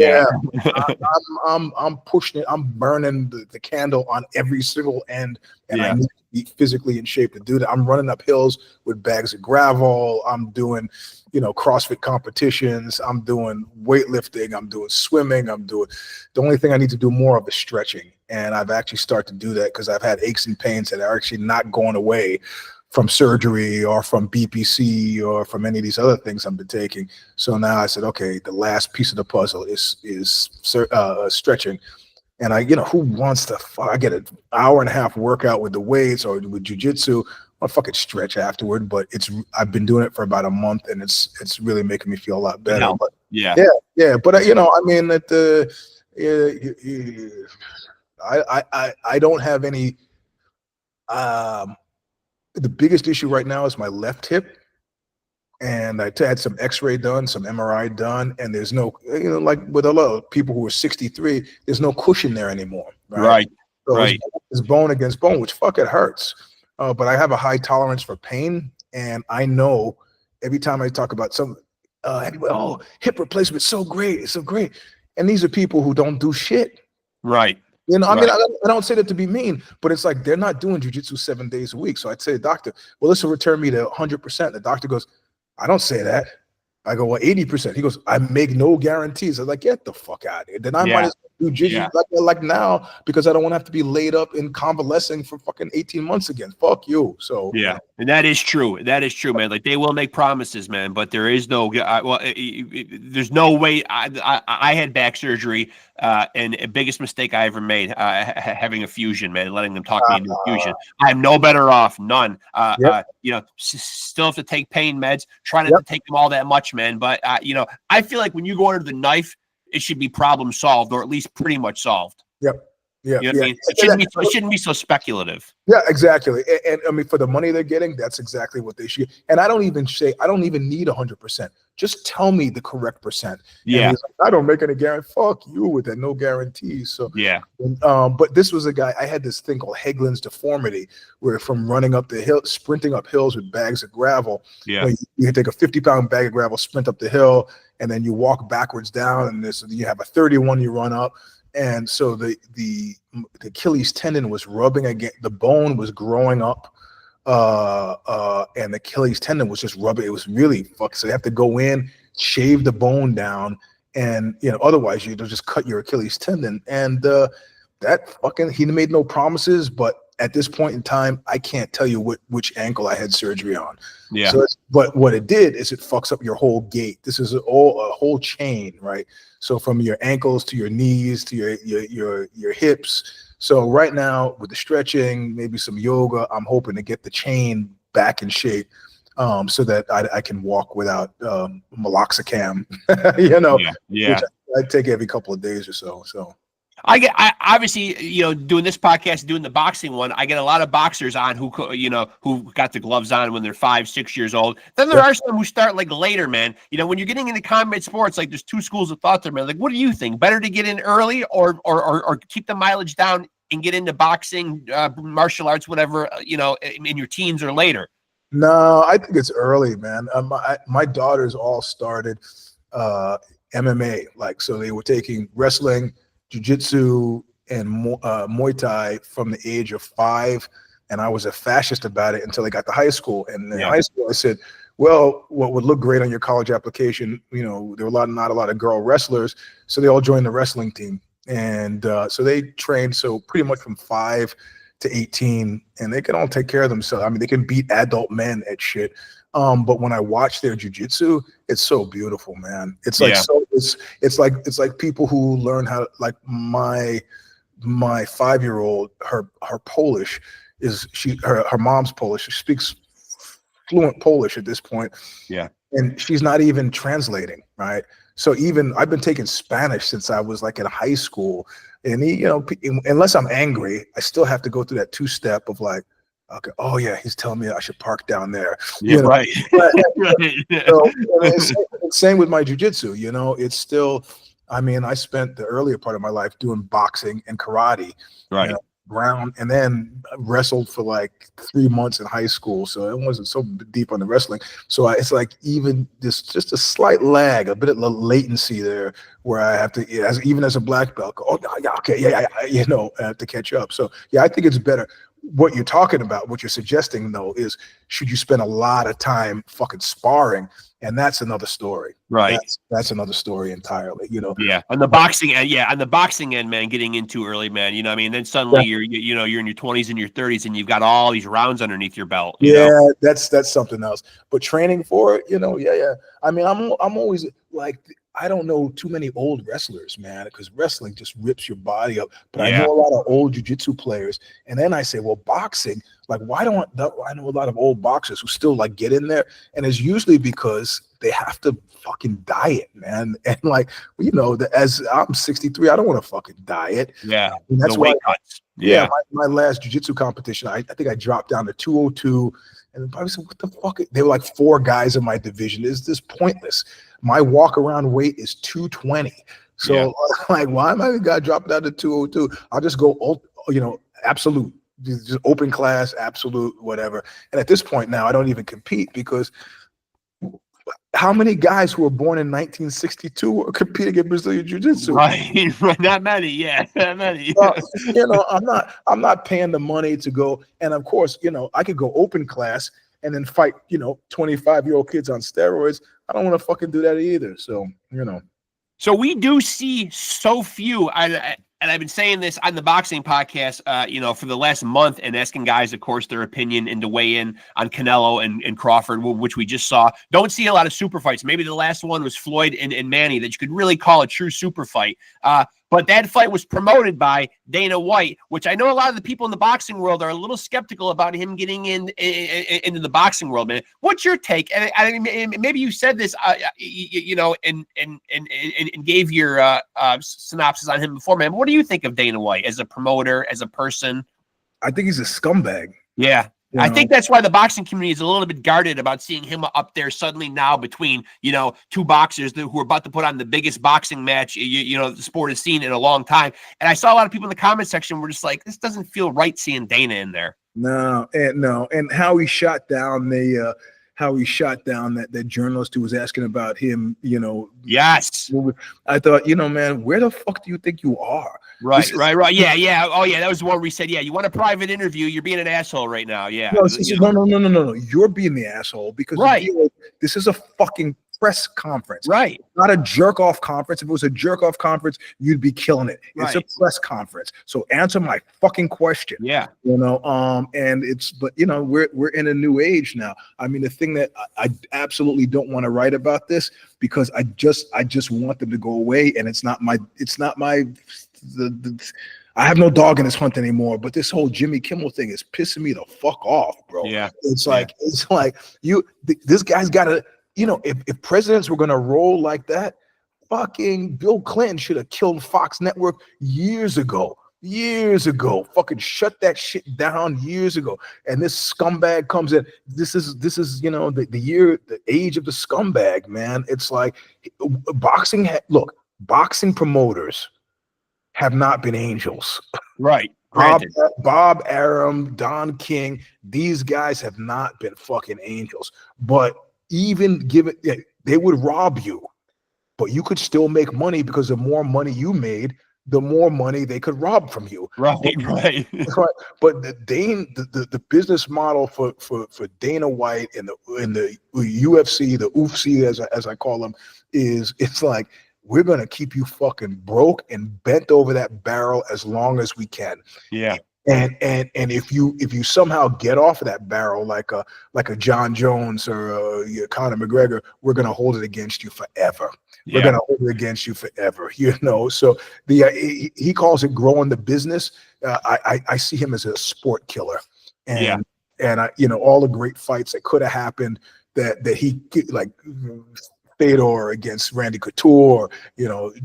I'm pushing it. I'm burning the candle on every single end, and I need to be physically in shape to do that. I'm running up hills with bags of gravel. I'm doing, CrossFit competitions. I'm doing weightlifting. I'm doing swimming. The only thing I need to do more of is stretching, and I've actually started to do that because I've had aches and pains that are actually not going away from surgery or from BPC or from any of these other things I've been taking. So now I said, okay, the last piece of the puzzle is stretching. And who wants to, I get an hour and a half workout with the weights or with jujitsu, I'll fucking stretch afterward, but I've been doing it for about a month and it's really making me feel a lot better. But but I don't have any, the biggest issue right now is my left hip, and I had some x-ray done, some MRI done, and there's no, like with a lot of people who are 63, there's no cushion there anymore. Right. So it's bone against bone, which it hurts. But I have a high tolerance for pain, and I know every time I talk about some, hip replacement, so great, it's so great. And these are people who don't do shit. Right. I mean, I don't say that to be mean, but it's like they're not doing jujitsu 7 days a week. So I'd say, doctor, well, this will return me to 100%. The doctor goes, I don't say that. I go, well, 80%. He goes, I make no guarantees. I'm like, get the fuck out of here. Then I might as well do jiu-jitsu like now, because I don't want to have to be laid up and convalescing for fucking 18 months again. Fuck you. So and that is true. That is true, man. Like, they will make promises, man, but there is no there's no way. I had back surgery, and the biggest mistake I ever made, having a fusion, man, letting them talk me into a fusion. I'm no better off, none. Still have to take pain meds, try not to take them all that much, man. But I feel like when you go under the knife, it should be problem solved, or at least pretty much solved. Yeah. You know what I mean? It shouldn't be so speculative. Yeah, exactly. And I mean, for the money they're getting, that's exactly what they should. And I don't even need 100%. Just tell me the correct percent. Yeah. I don't make any guarantee. Fuck you with that. No guarantees. So but this was a guy, I had this thing called Hagelin's deformity, where from running up the hill, sprinting up hills with bags of gravel. You can take a 50-pound bag of gravel, sprint up the hill, and then you walk backwards down, and you have a 31 you run up. And so the Achilles tendon was rubbing against, the bone was growing up, and the Achilles tendon was just rubbing. It was really fucked. So you have to go in, shave the bone down, and otherwise you'll just cut your Achilles tendon. And he made no promises, but at this point in time, I can't tell you which ankle I had surgery on. Yeah. So but what it did is it fucks up your whole gait. This is a whole chain, right? So from your ankles to your knees to your hips. So right now with the stretching, maybe some yoga, I'm hoping to get the chain back in shape, so that I can walk without meloxicam. Which I take every couple of days or so. So. I obviously, doing this podcast, doing the boxing one, I get a lot of boxers on who got the gloves on when they're 5, 6 years old. Then there are some who start like later, man. When you're getting into combat sports, like there's two schools of thought there, man. Like, what do you think? Better to get in early or keep the mileage down and get into boxing, martial arts, whatever, in your teens or later? No, I think it's early, man. My daughters all started MMA, so they were taking wrestling, jiu-jitsu, and Muay Thai from the age of 5, and I was a fascist about it until I got to high school. And in high school, I said, well, what would look great on your college application, there were not a lot of girl wrestlers, so they all joined the wrestling team. And so they trained, so pretty much from 5 to 18, and they can all take care of themselves. I mean, they can beat adult men at shit. But when I watch their jujitsu, it's so beautiful, man. It's like it's like people who learn how to, like my 5-year-old, her Polish her mom's Polish. She speaks fluent Polish at this point. Yeah. And she's not even translating, right? So even I've been taking Spanish since I was like in high school, and unless I'm angry, I still have to go through that 2-step of like, okay, oh yeah, he's telling me I should park down there. Right. So, same with my jiu-jitsu, it's still, I mean, I spent the earlier part of my life doing boxing and karate. Right. ground, and then wrestled for like 3 months in high school. So it wasn't so deep on the wrestling. So it's like even this, just a slight lag, a bit of latency there, where I have to, even as a black belt, go, oh, yeah, okay, yeah, you know, I have to catch up. So yeah, I think it's better. What you're talking about, what you're suggesting though, is should you spend a lot of time fucking sparring? And that's another story. Right. That's another story entirely, you know. Yeah. On the boxing end, on the boxing end, man, getting into early, man, you know what I mean? Then suddenly you're in your 20s and your 30s and you've got all these rounds underneath your belt. You know? That's something else. But training for it, you know, I mean, I'm always like, I don't know too many old wrestlers, man, because wrestling just rips your body up. But I know a lot of old jiu-jitsu players. And then I say, well, boxing, like, I know a lot of old boxers who still like get in there. And it's usually because they have to fucking diet, man. And like, you know, as I'm 63, I don't want to fucking diet. Yeah. And that's why. Yeah. My last jiu-jitsu competition, I think I dropped down to 202. And I said, what the fuck? There were like 4 guys in my division. Is this pointless? My walk around weight is 220. So like, why am I gonna drop down to 202? I'll just go, you know, absolute, just open class, absolute, whatever. And at this point now, I don't even compete, because how many guys who were born in 1962 are competing in Brazilian Jiu-Jitsu? Right, not many, not many. You know, I'm not paying the money to go. And of course, you know, I could go open class and then fight, you know, 25-year-old kids on steroids. I don't want to fucking do that either. So, you know. So we do see so few, and I've been saying this on the boxing podcast, you know, for the last month, and asking guys, of course, their opinion and to weigh in on Canelo and Crawford, which we just saw. Don't see a lot of super fights. Maybe the last one was Floyd and Manny, that you could really call a true super fight. But that fight was promoted by Dana White, which I know a lot of the people in the boxing world are a little skeptical about him getting into the boxing world, man. What's your take? And I mean, maybe you said this, you know, and gave your synopsis on him before, man. But what do you think of Dana White as a promoter, as a person? I think he's a scumbag. Yeah. You know? I think that's why the boxing community is a little bit guarded about seeing him up there suddenly now between, you know, 2 boxers who are about to put on the biggest boxing match, you know, the sport has seen in a long time. And I saw a lot of people in the comment section were just like, this doesn't feel right seeing Dana in there. No. And how he shot down that journalist who was asking about him, you know. Yes. I thought, you know, man, where the fuck do you think you are? Right. Yeah. Oh, yeah. That was the one where he said, yeah, you want a private interview? You're being an asshole right now. Yeah. No. You're being the asshole, because this is a fucking press conference. Right. Not a jerk off conference. If it was a jerk off conference, you'd be killing it. It's a press conference. So answer my fucking question. Yeah. You know, and but you know, we're in a new age now. I mean, the thing that I absolutely don't want to write about this, because I just want them to go away, and I have no dog in this hunt anymore. But this whole Jimmy Kimmel thing is pissing me the fuck off, bro. Yeah. It's like this guy's got to. You know, if presidents were going to roll like that, fucking Bill Clinton should have killed Fox Network years ago. Fucking shut that shit down years ago. And this scumbag comes in. This is you know, the age of the scumbag, man. It's like boxing. Look, boxing promoters have not been angels. Right. Bob Arum, Don King, these guys have not been fucking angels. But even they would rob you, but you could still make money, because the more money you made, the more money they could rob from you. Right. But the business model for Dana White and the UFC, the UFC as I call them, it's like, we're gonna keep you fucking broke and bent over that barrel as long as we can. Yeah. And if you somehow get off of that barrel like a John Jones or Conor McGregor, we're gonna hold it against you forever. Yeah. We're gonna hold it against you forever. You know. So he calls it growing the business. I see him as a sport killer. And you know, all the great fights that could have happened that he like Fedor against Randy Couture,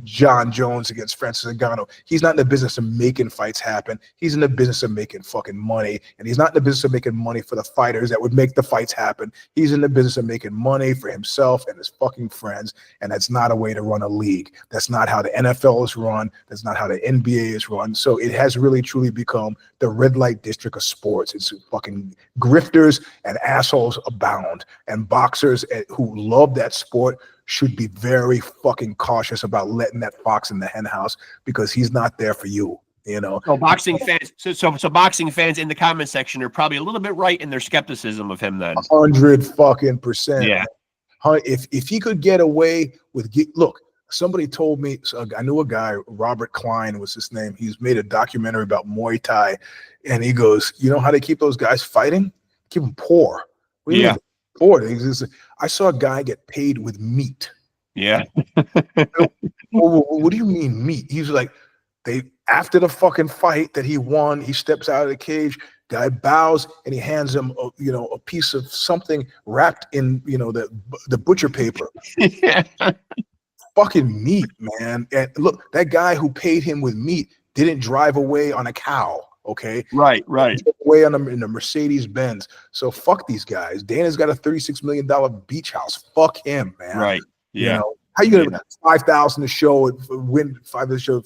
John Jones against Francis Ngannou. He's not in the business of making fights happen. He's in the business of making fucking money. And he's not in the business of making money for the fighters that would make the fights happen. He's in the business of making money for himself and his fucking friends. And that's not a way to run a league. That's not how the NFL is run. That's not how the NBA is run. So it has really truly become the red light district of sports. It's fucking grifters and assholes abound. And boxers who love that sport should be very fucking cautious about letting that fox in the hen house, because he's not there for you. So boxing fans, so boxing fans in the comment section are probably a little bit right in their skepticism of him. Then 100%. Yeah. If he could get away with, look, somebody told me, I knew a guy, Robert Klein was his name. He's made a documentary about Muay Thai, and he goes, you know how they keep those guys fighting? Keep them poor. What do you mean? Poor. I saw a guy get paid with meat. Yeah. What do you mean meat? He's like, after the fucking fight that he won, he steps out of the cage, guy bows, and he hands him a piece of something wrapped in the butcher paper. Yeah. Fucking meat, man. And look, that guy who paid him with meat didn't drive away on a cow. Okay. Right. Away in a Mercedes Benz. So fuck these guys. Dana's got a $36 million beach house. Fuck him, man. Right. Yeah. How you gonna 5,000 a show and win 5 of the show?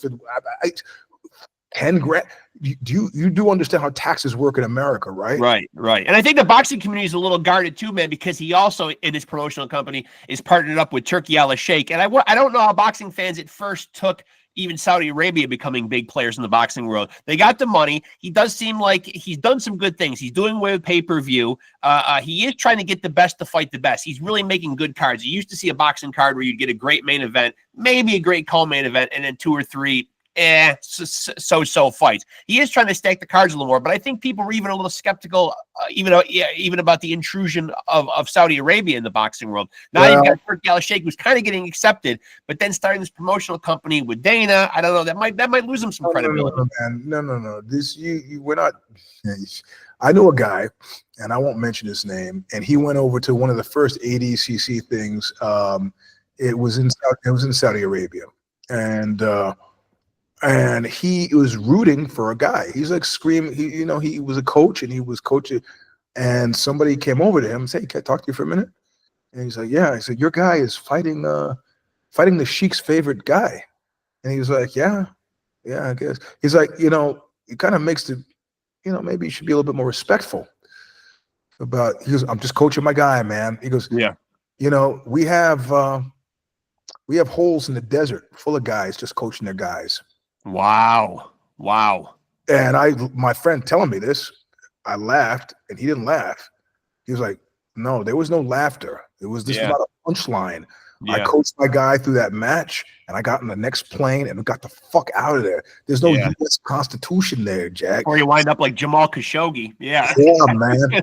10 grand. You do understand how taxes work in America, right? Right. And I think the boxing community is a little guarded too, man, because he also in his promotional company is partnered up with Turkey Al Sheikh. And I don't know how boxing fans at first took even Saudi Arabia becoming big players in the boxing world. They got the money. He does seem like he's done some good things. He's doing away with pay-per-view. He is trying to get the best to fight the best. He's really making good cards. You used to see a boxing card where you'd get a great main event, maybe a great co-main event, and then 2 or 3 so fights. He is trying to stack the cards a little more, but I think people were even a little skeptical, even about the intrusion of Saudi Arabia in the boxing world. Now you've got Turkey Al Sheikh, who's kind of getting accepted, but then starting this promotional company with Dana. I don't know. That might lose him some credibility. No. We're not. I know a guy, and I won't mention his name, and he went over to one of the first ADCC things. It was in Saudi Arabia, and he was rooting for a guy. He's like screaming. He was a coach, and he was coaching. And somebody came over to him and said, "Hey, can I talk to you for a minute?" And he's like, "Yeah." I said, "Your guy is fighting the Sheik's favorite guy." And he was like, "Yeah, I guess." He's like, it kind of makes the, maybe you should be a little bit more respectful about. He goes, "I'm just coaching my guy, man." He goes, "Yeah, we have holes in the desert full of guys just coaching their guys." Wow. And my friend telling me this, I laughed, and he didn't laugh. He was like, "No, there was no laughter. It was just about a punchline." Yeah. I coached my guy through that match, and I got on the next plane and got the fuck out of there. There's no U.S. Constitution there, Jack. Or you wind up like Jamal Khashoggi. Yeah, man.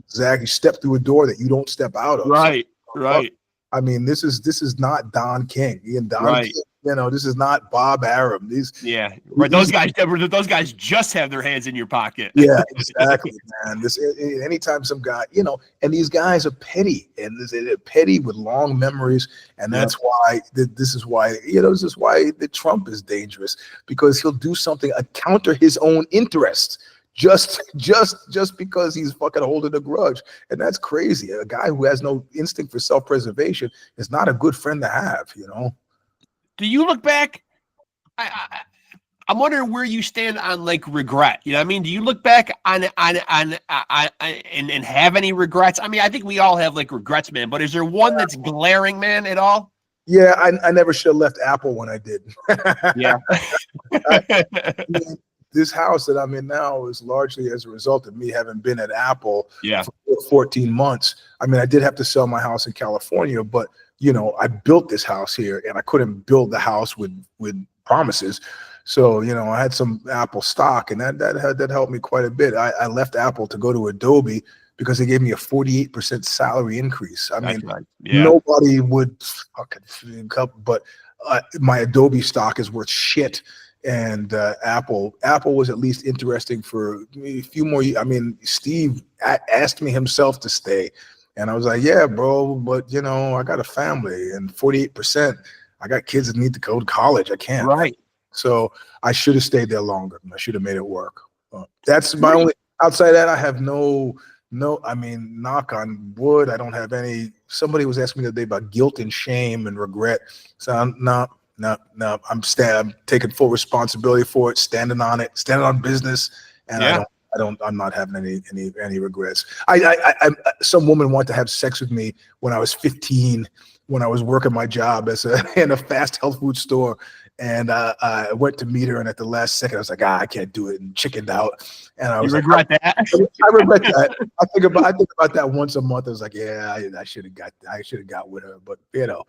Exactly. Step through a door that you don't step out of. Right. I mean, this is not Don King. King, this is not Bob Arum. Those guys just have their hands in your pocket. Yeah, exactly, man. Anytime some guy, and these guys are petty, and they're petty with long memories, and that's why this is why the Trump is dangerous, because he'll do something counter his own interests. Just because he's fucking holding a grudge. And that's crazy. A guy who has no instinct for self-preservation is not a good friend to have, Do you look back? I'm wondering where you stand on like regret. You know what I mean? Do you look back on and have any regrets? I mean, I think we all have like regrets, man, but is there one that's glaring, man, at all? Yeah, I never should have left Apple when I did. Yeah. This house that I'm in now is largely as a result of me having been at Apple for 14 months. I mean, I did have to sell my house in California, but I built this house here, and I couldn't build the house with promises. So, I had some Apple stock, and that helped me quite a bit. I left Apple to go to Adobe because they gave me a 48% salary increase. I mean, nobody would fucking but my Adobe stock is worth shit. And Apple was at least interesting for a few more years. I mean, Steve asked me himself to stay, And I was like, yeah, bro, but you know, I got a family, and 48%, I got kids that need to go to college. I can't. Right. So I should have stayed there longer. I should have made it work. That's my only, outside that, I have no, I mean, knock on wood, I don't have any. Somebody was asking me the other day about guilt and shame and regret. So I'm taking full responsibility for it, standing on it, standing on business, and I'm not having any regrets. Some woman wanted to have sex with me when I was 15, when I was working my job in a fast health food store. And I went to meet her, and at the last second, I was like, I can't do it, and chickened out. And I was regret that? I regret that. I think about that once a month. I was like, yeah, I should have got with her. But you know,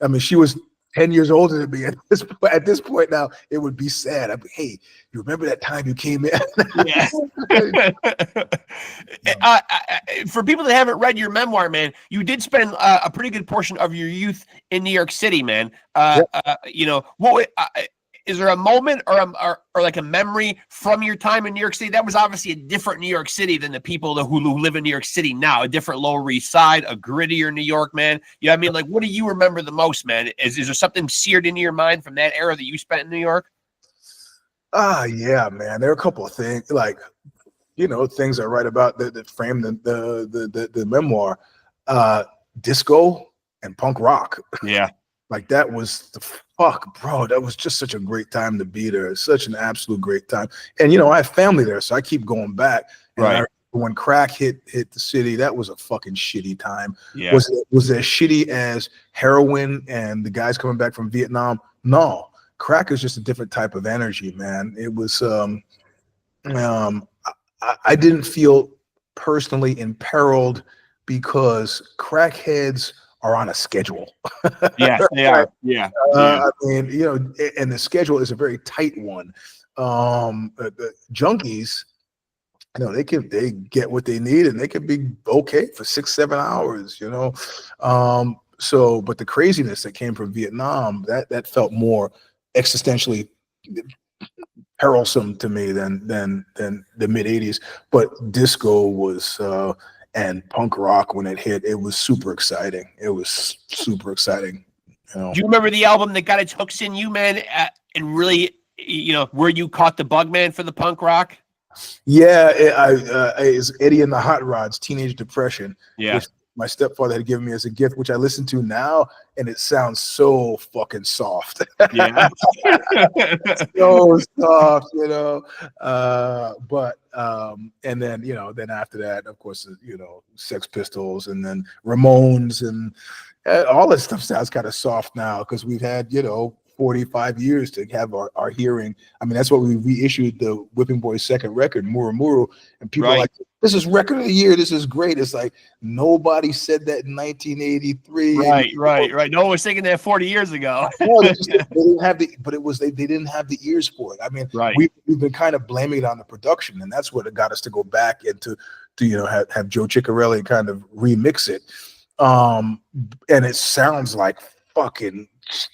I mean, she was 10 years older than me at this point. Now it would be sad. I'd be, hey, you remember that time you came in? Yeah. For people that haven't read your memoir, man, you did spend a pretty good portion of your youth in New York City, man. You know, is there a moment or like a memory from your time in New York City? That was obviously a different New York City than the people who live in New York City now, a different Lower East Side, a grittier New York, man. You know what I mean? Like, what do you remember the most, man? Is there something seared into your mind from that era that you spent in New York? Yeah, man. There are a couple of things, like, you know, things I write about that frame the memoir. Disco and punk rock. Yeah. Like, that was the fuck, bro. That was just such a great time to be there. Such an absolute great time. And, you know, I have family there, so I keep going back. And right. When crack hit the city, that was a fucking shitty time. Yeah. Was it as shitty as heroin and the guys coming back from Vietnam? No. Crack is just a different type of energy, man. It was, I didn't feel personally imperiled because crackheads are on a schedule. Yeah, they are. Yeah. I mean, you know, and the schedule is a very tight one. The junkies, you know, they get what they need, and they can be okay for 6-7 hours, you know. But the craziness that came from Vietnam, that felt more existentially perilsome to me than the mid 80s. But disco was and punk rock, when it hit, it was super exciting. It was super exciting. You know? Do you remember the album that got its hooks in you, man, and really, you know, where you caught the bug, man, for the punk rock? Yeah, it's Eddie and the Hot Rods, Teenage Depression. Yeah. Which my stepfather had given me as a gift, which I listen to now, and it sounds so fucking soft. Yeah. So soft, you know. And then, you know, then after that, of course, you know, Sex Pistols, and then Ramones, and all that stuff sounds kind of soft now, because we've had, you know, 45 years to have our hearing. I mean, that's what we reissued the Whipping Boys' second record, Muru Muru, and people are like, this is record of the year, this is great. It's like, nobody said that in 1983. Right. No one was thinking that 40 years ago. No, they didn't have they didn't have the ears for it. I mean, we've been kind of blaming it on the production, and that's what got us to go back and to you know, have Joe Ciccarelli kind of remix it. And it sounds like fucking,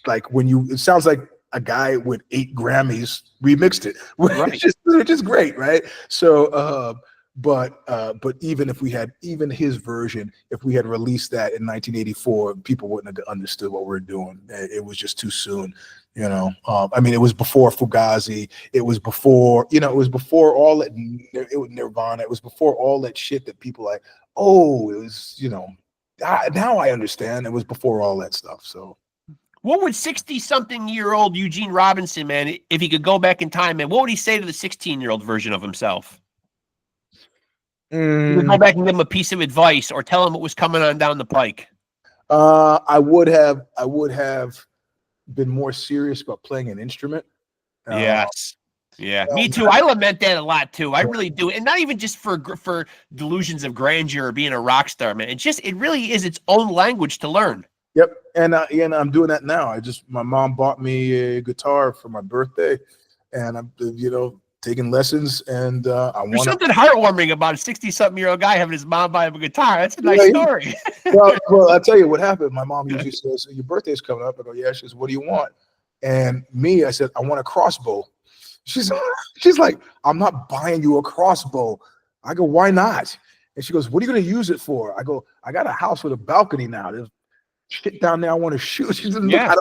like, it sounds like a guy with 8 Grammys remixed it, which is great, right? So, but even if we had his version, if we had released that in 1984, people wouldn't have understood what we're doing. It was just too soon, you know. I mean, it was before Fugazi. It was before, you know, it was before all that. It was Nirvana. It was before all that shit that people like. Oh, it was, you know. Now I understand. It was before all that stuff. So. What would 60-something-year-old Eugene Robinson, man, if he could go back in time, man, what would he say to the 16-year-old version of himself? You would go back and give him a piece of advice, or tell him what was coming on down the pike. I would have been more serious about playing an instrument. Yes. Yeah, me too. I lament that a lot too. I really do, and not even just for delusions of grandeur or being a rock star, man. It really is its own language to learn. Yep, and I'm doing that now. My mom bought me a guitar for my birthday, and I'm, you know, taking lessons. And there's something heartwarming about a 60-something-year-old guy having his mom buy him a guitar. That's a nice story. well, I'll tell you what happened. My mom usually says, "Your birthday's coming up." I go, "Yeah." She says, "What do you want?" And I said, "I want a crossbow." She's like, "I'm not buying you a crossbow." I go, "Why not?" And she goes, what are you going to use it for? I go, I got a house with a balcony now. There's shit down there I want to shoot. She said, Yeah.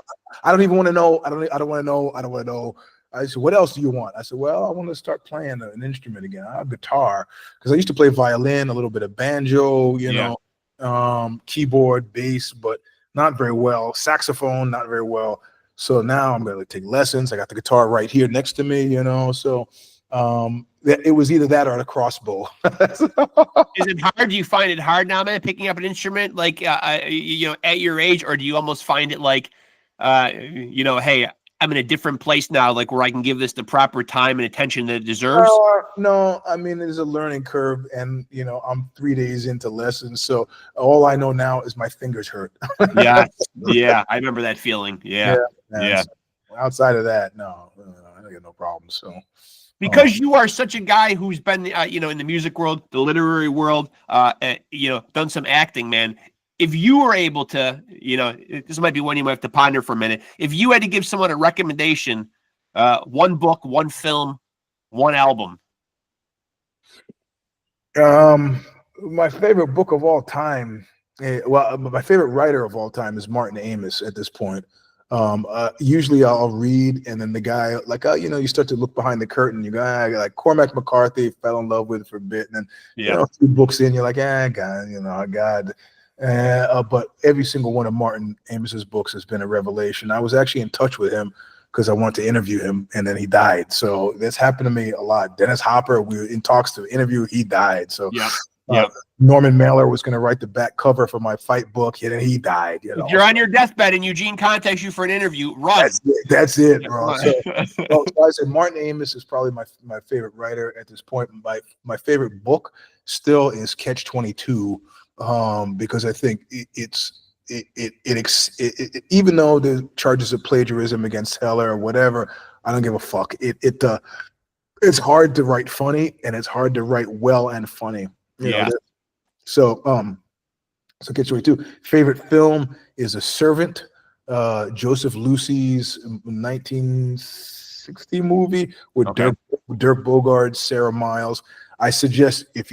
I don't even want to know. I don't want to know. I don't want to know. I said, what else do you want? I said, well, I want to start playing an instrument again. I have guitar, because I used to play violin, a little bit of banjo, you know, keyboard, bass, but not very well. Saxophone, not very well. So now I'm going to take lessons. I got the guitar right here next to me, you know. So it was either that or the crossbow. Is it hard? Do you find it hard now, man, picking up an instrument, like, you know, at your age, or do you almost find it like, you know, hey, I'm in a different place now, like where I can give this the proper time and attention that it deserves? No, I mean, there's a learning curve, and you know, I'm 3 days into lessons, so all I know now is my fingers hurt. Yeah, yeah, I remember that feeling. Yeah. So outside of that, no, I don't get no problems. So because you are such a guy who's been, you know, in the music world, the literary world, you know, done some acting, man. If you were able to, you know, this might be one you might have to ponder for a minute. If you had to give someone a recommendation, one book, one film, one album. My favorite book of all time, well, my favorite writer of all time is Martin Amis at this point. Usually I'll read, and then the guy, like, you know, you start to look behind the curtain. You go, like Cormac McCarthy, fell in love with for a bit, and then you know, a few books in, you're like, God, you know, God. But every single one of Martin Amis's books has been a revelation. I was actually in touch with him because I wanted to interview him, and then he died. So this happened to me a lot. Dennis Hopper, we were in talks to interview, he died. So Norman Mailer was going to write the back cover for my fight book, and then he died. You know? If you're on your deathbed and Eugene contacts you for an interview, run. That's it, bro. So I said Martin Amis is probably my favorite writer at this point. My favorite book still is Catch-22. Because I think even though the charges of plagiarism against Heller or whatever, I don't give a fuck. It's hard to write funny, and it's hard to write well and funny. You know, so Catch-22. Favorite film is A Servant, Joseph Lucy's 1960 movie with Dirk Bogarde, Sarah Miles. I suggest if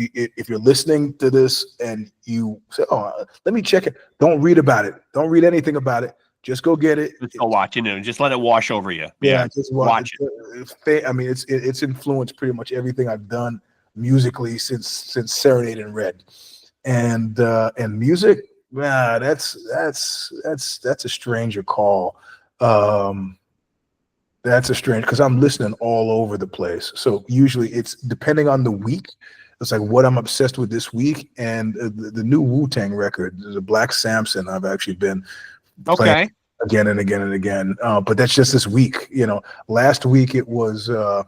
you're listening to this and you say, "Oh, let me check it," don't read about it. Don't read anything about it. Just go get it. Just go watch it, and just let it wash over you. Yeah, just watch it. I mean, it's influenced pretty much everything I've done musically since Serenade and Red, and music. That's a stranger call. That's a strange, because I'm listening all over the place. So usually it's depending on the week. It's like what I'm obsessed with this week. And the new Wu-Tang record, the Black Samson, I've actually been playing again and again and again. But that's just this week. You know, last week it was, the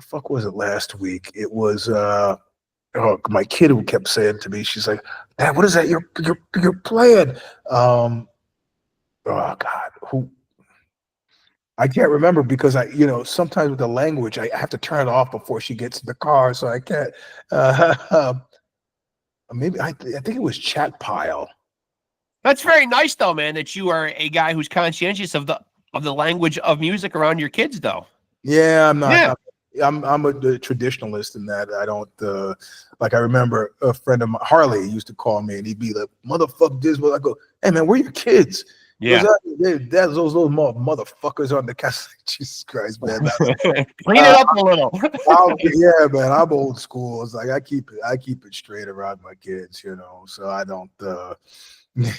fuck was it last week? It was, my kid who kept saying to me, she's like, "Dad, what is that you're playing?" Oh God, who? I can't remember, because you know, sometimes with the language, I have to turn it off before she gets in the car, so I can't. Maybe I think it was Chat Pile. That's very nice, though, man, that you are a guy who's conscientious of the language of music around your kids, though. Yeah, I'm not. Yeah. I'm a traditionalist in that I don't like. I remember a friend of mine, Harley, used to call me, and he'd be like, "Motherfucker, this." I go, "Hey man, where are your kids?" Yeah, that's those motherfuckers on the cassette. Jesus Christ, man! Clean it up a little. Yeah, man, I'm old school. It's like I keep it straight around my kids, you know. So I don't.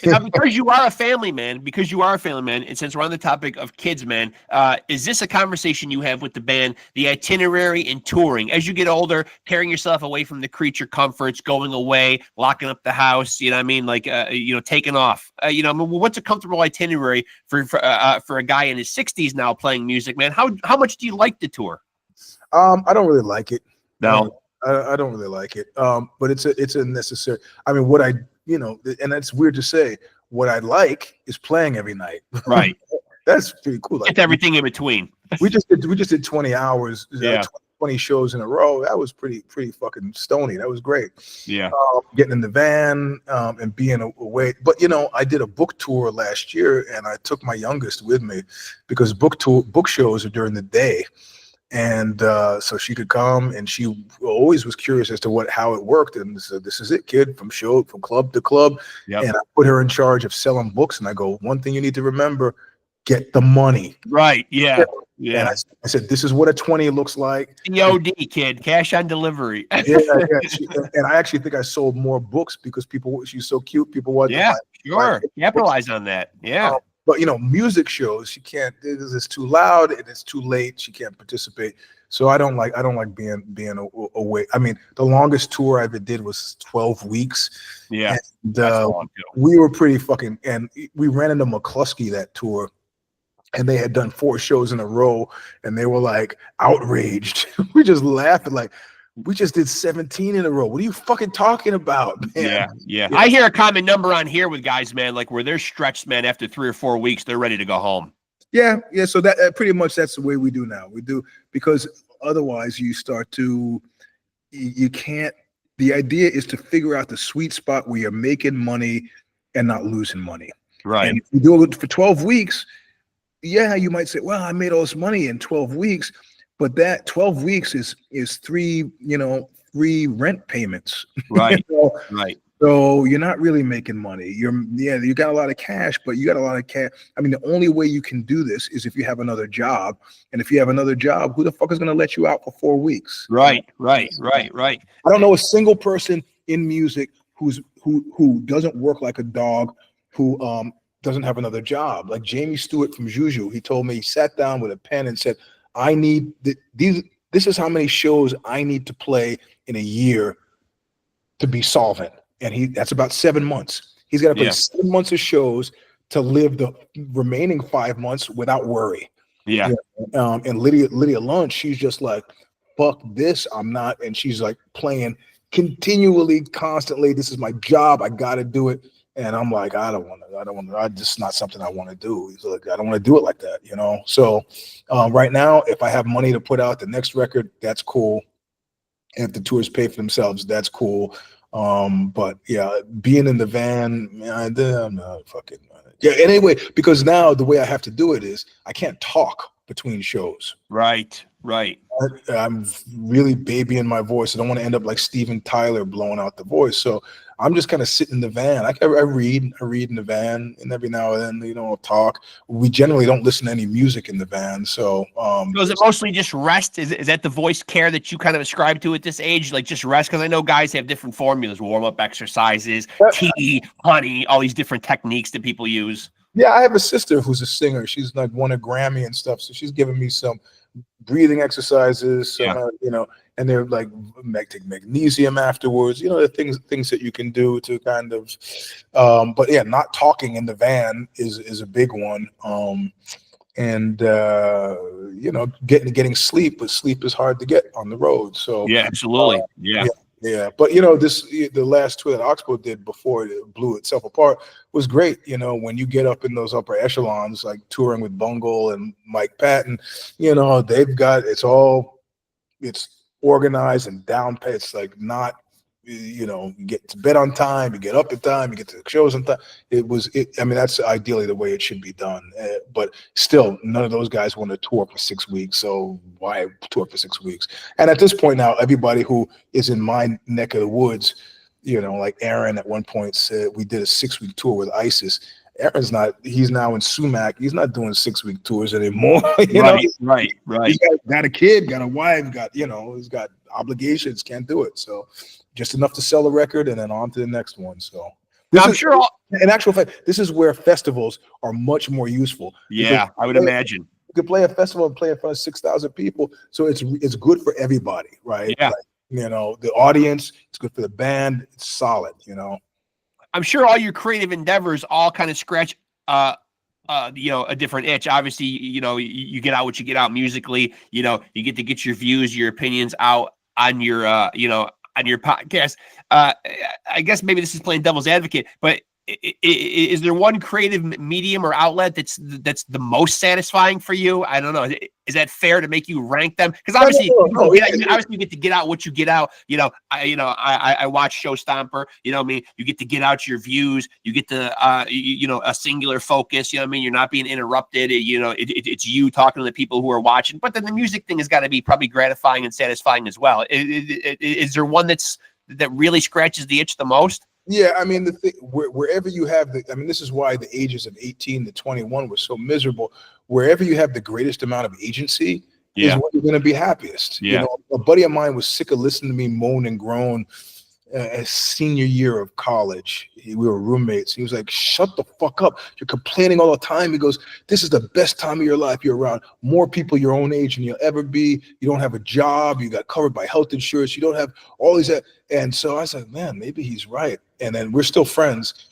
Now, because you are a family man, and since we're on the topic of kids, man, is this a conversation you have with the band, the itinerary and touring? As you get older, tearing yourself away from the creature comforts, going away, locking up the house, you know what I mean? Like, you know, taking off. You know, I mean, what's a comfortable itinerary for a guy in his 60s now playing music, man? How much do you like the tour? I don't really like it. No. I don't really like it. But it's a necessary. I mean, what I, you know, and that's weird to say. What I like is playing every night. Right. That's pretty cool. Like, it's everything in between. we just did 20 hours. 20 shows in a row. That was pretty fucking stony. That was great. Yeah. Getting in the van and being away. But you know, I did a book tour last year, and I took my youngest with me because book shows are during the day. And so she could come, and she always was curious as to how it worked. And said, "This is it, kid, from club to club." Yep. And I put her in charge of selling books. And I go, "One thing you need to remember: get the money." Right. Yeah. And I said, "This is what a 20 looks like." COD, kid, cash on delivery. Yeah. And I actually think I sold more books because she's so cute. People want to sure. Capitalize on that. Yeah. But music shows, she can't. It's too loud and it's too late. She can't participate. So I don't like being away. I mean, the longest tour I ever did was 12 weeks. Yeah. And, we were pretty fucking. And we ran into McCluskey that tour, and they had done 4 shows in a row, and they were like outraged. We just laughed like, we just did 17 in a row. What are you fucking talking about, man? Yeah. I hear a common number on here with guys, man, like where they're stretched, man, after 3 or 4 weeks, they're ready to go home. Yeah. So that pretty much that's the way we do now. We do, because otherwise you start to, you can't, the idea is to figure out the sweet spot where you're making money and not losing money. Right. And if you do it for 12 weeks, yeah, you might say, well, I made all this money in 12 weeks. But that 12 weeks is 3 rent payments. Right. Right. So you're not really making money. You got a lot of cash, but you got a lot of cash. I mean, the only way you can do this is if you have another job. And if you have another job, who the fuck is going to let you out for 4 weeks? Right. I don't know a single person in music who doesn't work like a dog, who doesn't have another job. Like Jamie Stewart from Juju, he told me, he sat down with a pen and said, I need this is how many shows I need to play in a year to be solvent. And that's about 7 months. He's got to play 7 months of shows to live the remaining 5 months without worry. Yeah. And Lydia Lunch, she's just like, fuck this, I'm not. And she's like playing continually, constantly. This is my job. I got to do it. And I'm like, I don't want to, just not something I want to do. He's like, I don't want to do it like that, So right now, if I have money to put out the next record, that's cool. And if the tours pay for themselves, that's cool. But yeah, being in the van, I'm not fucking. Yeah, anyway, because now the way I have to do it is I can't talk between shows. Right. I'm really babying my voice. I don't want to end up like Steven Tyler blowing out the voice. So I'm just kind of sitting in the van. I read in the van, and every now and then, I'll talk. We generally don't listen to any music in the van. So, so is it mostly just rest? Is that the voice care that you kind of ascribe to at this age? Like just rest? Because I know guys have different formulas, warm-up exercises, tea, honey, all these different techniques that people use. Yeah, I have a sister who's a singer. She's like won a Grammy and stuff. So she's giving me some breathing exercises, and they're like take magnesium afterwards. The things that you can do to kind of, but yeah, not talking in the van is a big one. And getting sleep, but sleep is hard to get on the road. So yeah, absolutely, yeah. But the last tour that Oxbow did before it blew itself apart was great. When you get up in those upper echelons, like touring with Bungle and Mike Patton, they've got it's organized and down pat. It's like not, you get to bed on time, you get up at time, you get to the shows on time. I mean, that's ideally the way it should be done. But still, none of those guys want to tour for 6 weeks. So why tour for 6 weeks? And at this point now, everybody who is in my neck of the woods, like Aaron at one point said, we did a 6-week tour with ISIS. Aaron's he's now in Sumac. He's not doing 6-week tours anymore. Right. He's got a kid, got a wife, he's got obligations, can't do it. So just enough to sell a record and then on to the next one. So in actual fact, this is where festivals are much more useful. Yeah, I would imagine. You could play a festival and play in front of 6,000 people. So it's good for everybody, right? Yeah. The audience, it's good for the band. It's solid, I'm sure all your creative endeavors all kind of scratch, a different itch. Obviously, you get out what you get out musically. You get to get your views, your opinions out on your, on your podcast. I guess maybe this is playing devil's advocate, but is there one creative medium or outlet that's the most satisfying for you? I don't know. Is that fair to make you rank them? Because obviously, obviously you get to get out what you get out. I watch Show Stomper. You know what I mean? You get to get out your views. You get to a singular focus. You know what I mean? You're not being interrupted. It's you talking to the people who are watching. But then the music thing has got to be probably gratifying and satisfying as well. Is there one that really scratches the itch the most? Yeah, I mean, the thing, wherever you have this is why the ages of 18 to 21 were so miserable. Wherever you have the greatest amount of agency is where you're going to be happiest. Yeah. A buddy of mine was sick of listening to me moan and groan as senior year of college. We were roommates. He was like, shut the fuck up. You're complaining all the time. He goes, this is the best time of your life. You're around more people your own age than you'll ever be. You don't have a job. You got covered by health insurance. You don't have all these. And so I said, man, maybe he's right. And then we're still friends.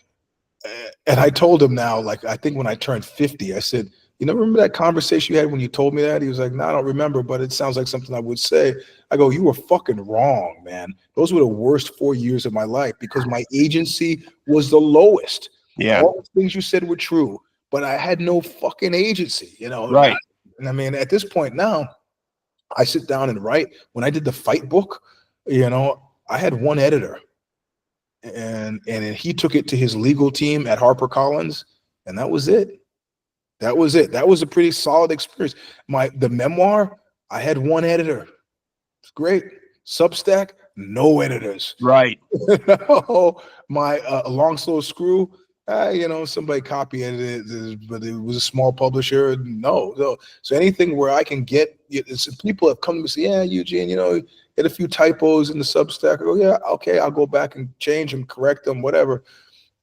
And I told him now, like, I think when I turned 50, I said, remember that conversation you had when you told me that? He was like, no, I don't remember, but it sounds like something I would say. I go, you were fucking wrong, man. Those were the worst 4 years of my life because my agency was the lowest. Yeah. All the things you said were true, but I had no fucking agency, Right. And I mean, at this point now, I sit down and write. When I did the fight book, I had one editor. And he took it to his legal team at HarperCollins, and that was it. That was it. That was a pretty solid experience. The memoir, I had one editor. It's great. Substack, no editors. Right. My Long Slow Screw, somebody copy edited it, but it was a small publisher. No. So anything where I can get, people have come to me and say, yeah, Eugene, get a few typos in the Substack. I go, yeah, okay, I'll go back and change them, correct them, whatever.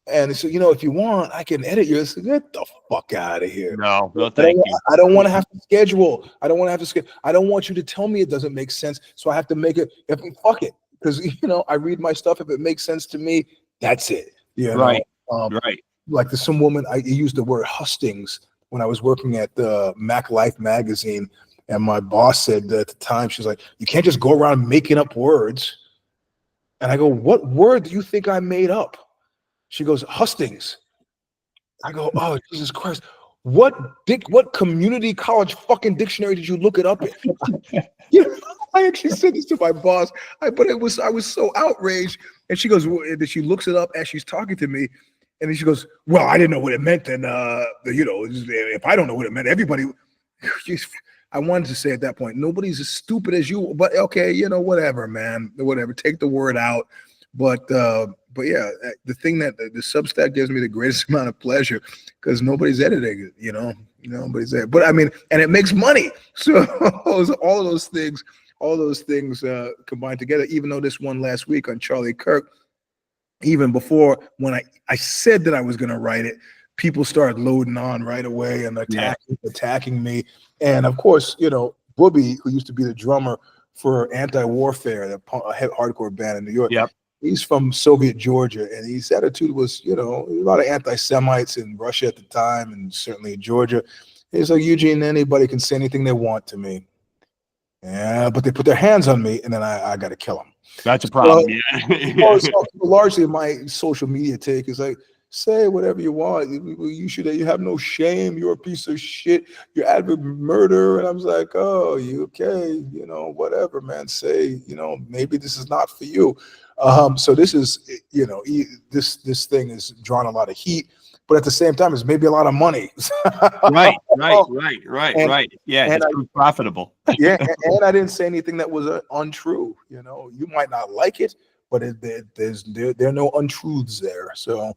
And they said, if you want, I can edit you. I said, get the fuck out of here. No, thank you. I don't want to have to schedule. I don't want you to tell me it doesn't make sense. So I have to make it. Fuck it. Because, I read my stuff. If it makes sense to me, that's it. Right. Right. Like there's some woman, I used the word hustings when I was working at the Mac Life magazine. And my boss said at the time, she's like, you can't just go around making up words. And I go, what word do you think I made up? She goes, hustings. I go, oh, Jesus Christ. What community college fucking dictionary did you look it up in? I actually said this to my boss, but I was so outraged. And she goes, she looks it up as she's talking to me. And then she goes, well, I didn't know what it meant. And, if I don't know what it meant, everybody, I wanted to say at that point, nobody's as stupid as you, but okay, whatever, man, whatever, take the word out. But yeah, the thing that the Substack gives me the greatest amount of pleasure because nobody's editing it, nobody's there. But I mean, and it makes money. So all those things combined together, even though this one last week on Charlie Kirk, even before when I said that I was going to write it, people started loading on right away and attacking me. And of course, Booby, who used to be the drummer for Anti-Warfare, the hardcore band in New York. Yep. He's from Soviet Georgia, and his attitude was, a lot of anti-Semites in Russia at the time, and certainly in Georgia. He's like, Eugene, anybody can say anything they want to me. Yeah, but they put their hands on me, and then I got to kill them. That's a problem. So largely, my social media take is like, say whatever you want. You have no shame. You're a piece of shit. You're advocate murder. And I was like, oh, you okay? Whatever, man. Say, maybe this is not for you. So this is, this thing has drawn a lot of heat, but at the same time, it's maybe a lot of money. Right. Yeah, and it's profitable. Yeah, and I didn't say anything that was untrue. You might not like it, but there are no untruths there. So,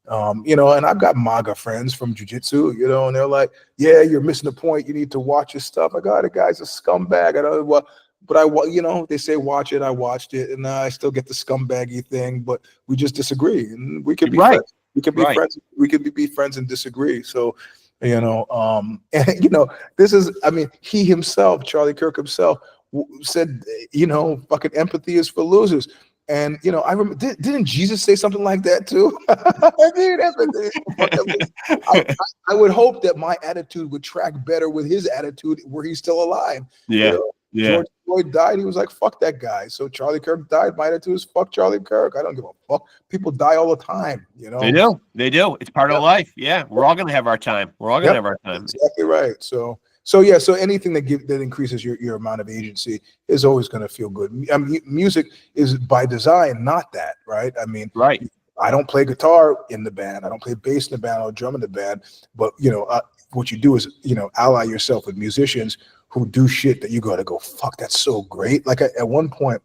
and I've got MAGA friends from jiu-jitsu, and they're like, yeah, you're missing the point. You need to watch your stuff. I got the guy's a scumbag. I don't know but they say watch it. I watched it, and I still get the scumbaggy thing. But we just disagree, and we can be friends. We can be friends. We can be friends and disagree. So, and this is. I mean, he himself, Charlie Kirk himself, said, fucking empathy is for losers. And I remember, didn't Jesus say something like that too? I would hope that my attitude would track better with his attitude where he's still alive. Yeah. Yeah. George Floyd died. He was like, fuck that guy. So Charlie Kirk died. My attitude is fuck Charlie Kirk. I don't give a fuck. People die all the time, you know. They do. They do. It's part of life. Yeah. We're all gonna have our time. We're all gonna have our time. Exactly right. So yeah. So anything that increases your amount of agency is always going to feel good. I mean, music is by design not that, right? I mean, right. I don't play guitar in the band. I don't play bass in the band or drum in the band. But what you do is ally yourself with musicians who do shit that you got to go, fuck, that's so great. Like at one point,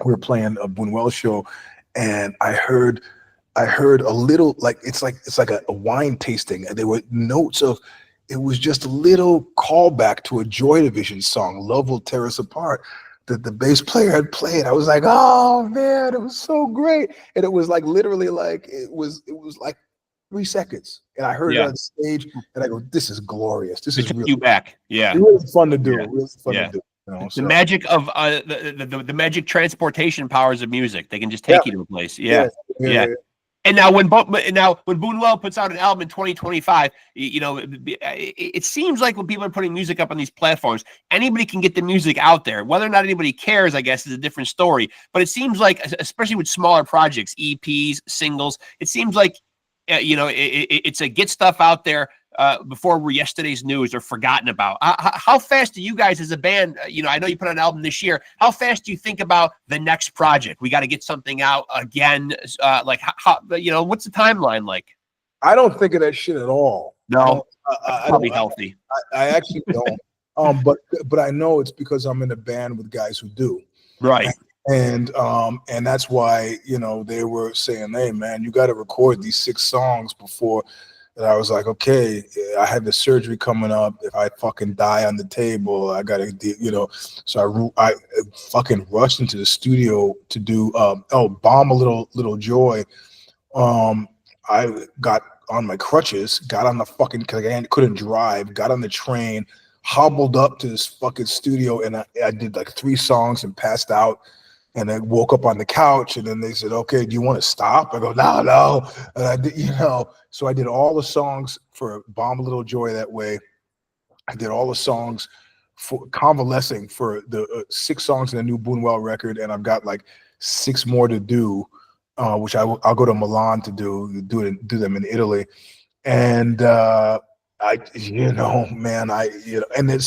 we were playing a BUNUEL show, and I heard a little, like it's like a wine tasting, and there were notes of, it was just a little callback to a Joy Division song, Love Will Tear Us Apart, that the bass player had played. I was like, oh man, it was so great. And it was like literally like it was like 3 seconds. And I heard it on stage, and I go, this is glorious. This is really, you back. Yeah. Really fun to do. Really fun to do. The magic of the magic transportation powers of music. They can just take you to a place. Yeah. And now when BUNUEL puts out an album in 2025, it seems like when people are putting music up on these platforms, anybody can get the music out there. Whether or not anybody cares, I guess, is a different story. But it seems like, especially with smaller projects, EPs, singles, it seems like it's a get stuff out there before yesterday's news or forgotten about. How fast do you guys as a band, I know you put out an album this year, how fast do you think about the next project? We got to get something out again. Like how what's the timeline like? I don't think of that shit at all. No, probably healthy. I actually don't. But I know it's because I'm in a band with guys who do. Right. And that's why, they were saying, hey man, you got to record these 6 songs before. And I was like, okay, I have the surgery coming up. If I fucking die on the table, I gotta, So I fucking rushed into the studio to do Bomb a Little Joy. I got on my crutches, got on the fucking, because I couldn't drive, got on the train, hobbled up to this fucking studio, and I did like 3 songs and passed out. And I woke up on the couch, and then they said, okay, do you want to stop? I go, no. And I did, so I did all the songs for Bomb a Little Joy that way. I did all the songs for Convalescing for the 6 songs in the new BUNUEL record. And I've got like 6 more to do, which I'll go to Milan to do them in Italy. And and then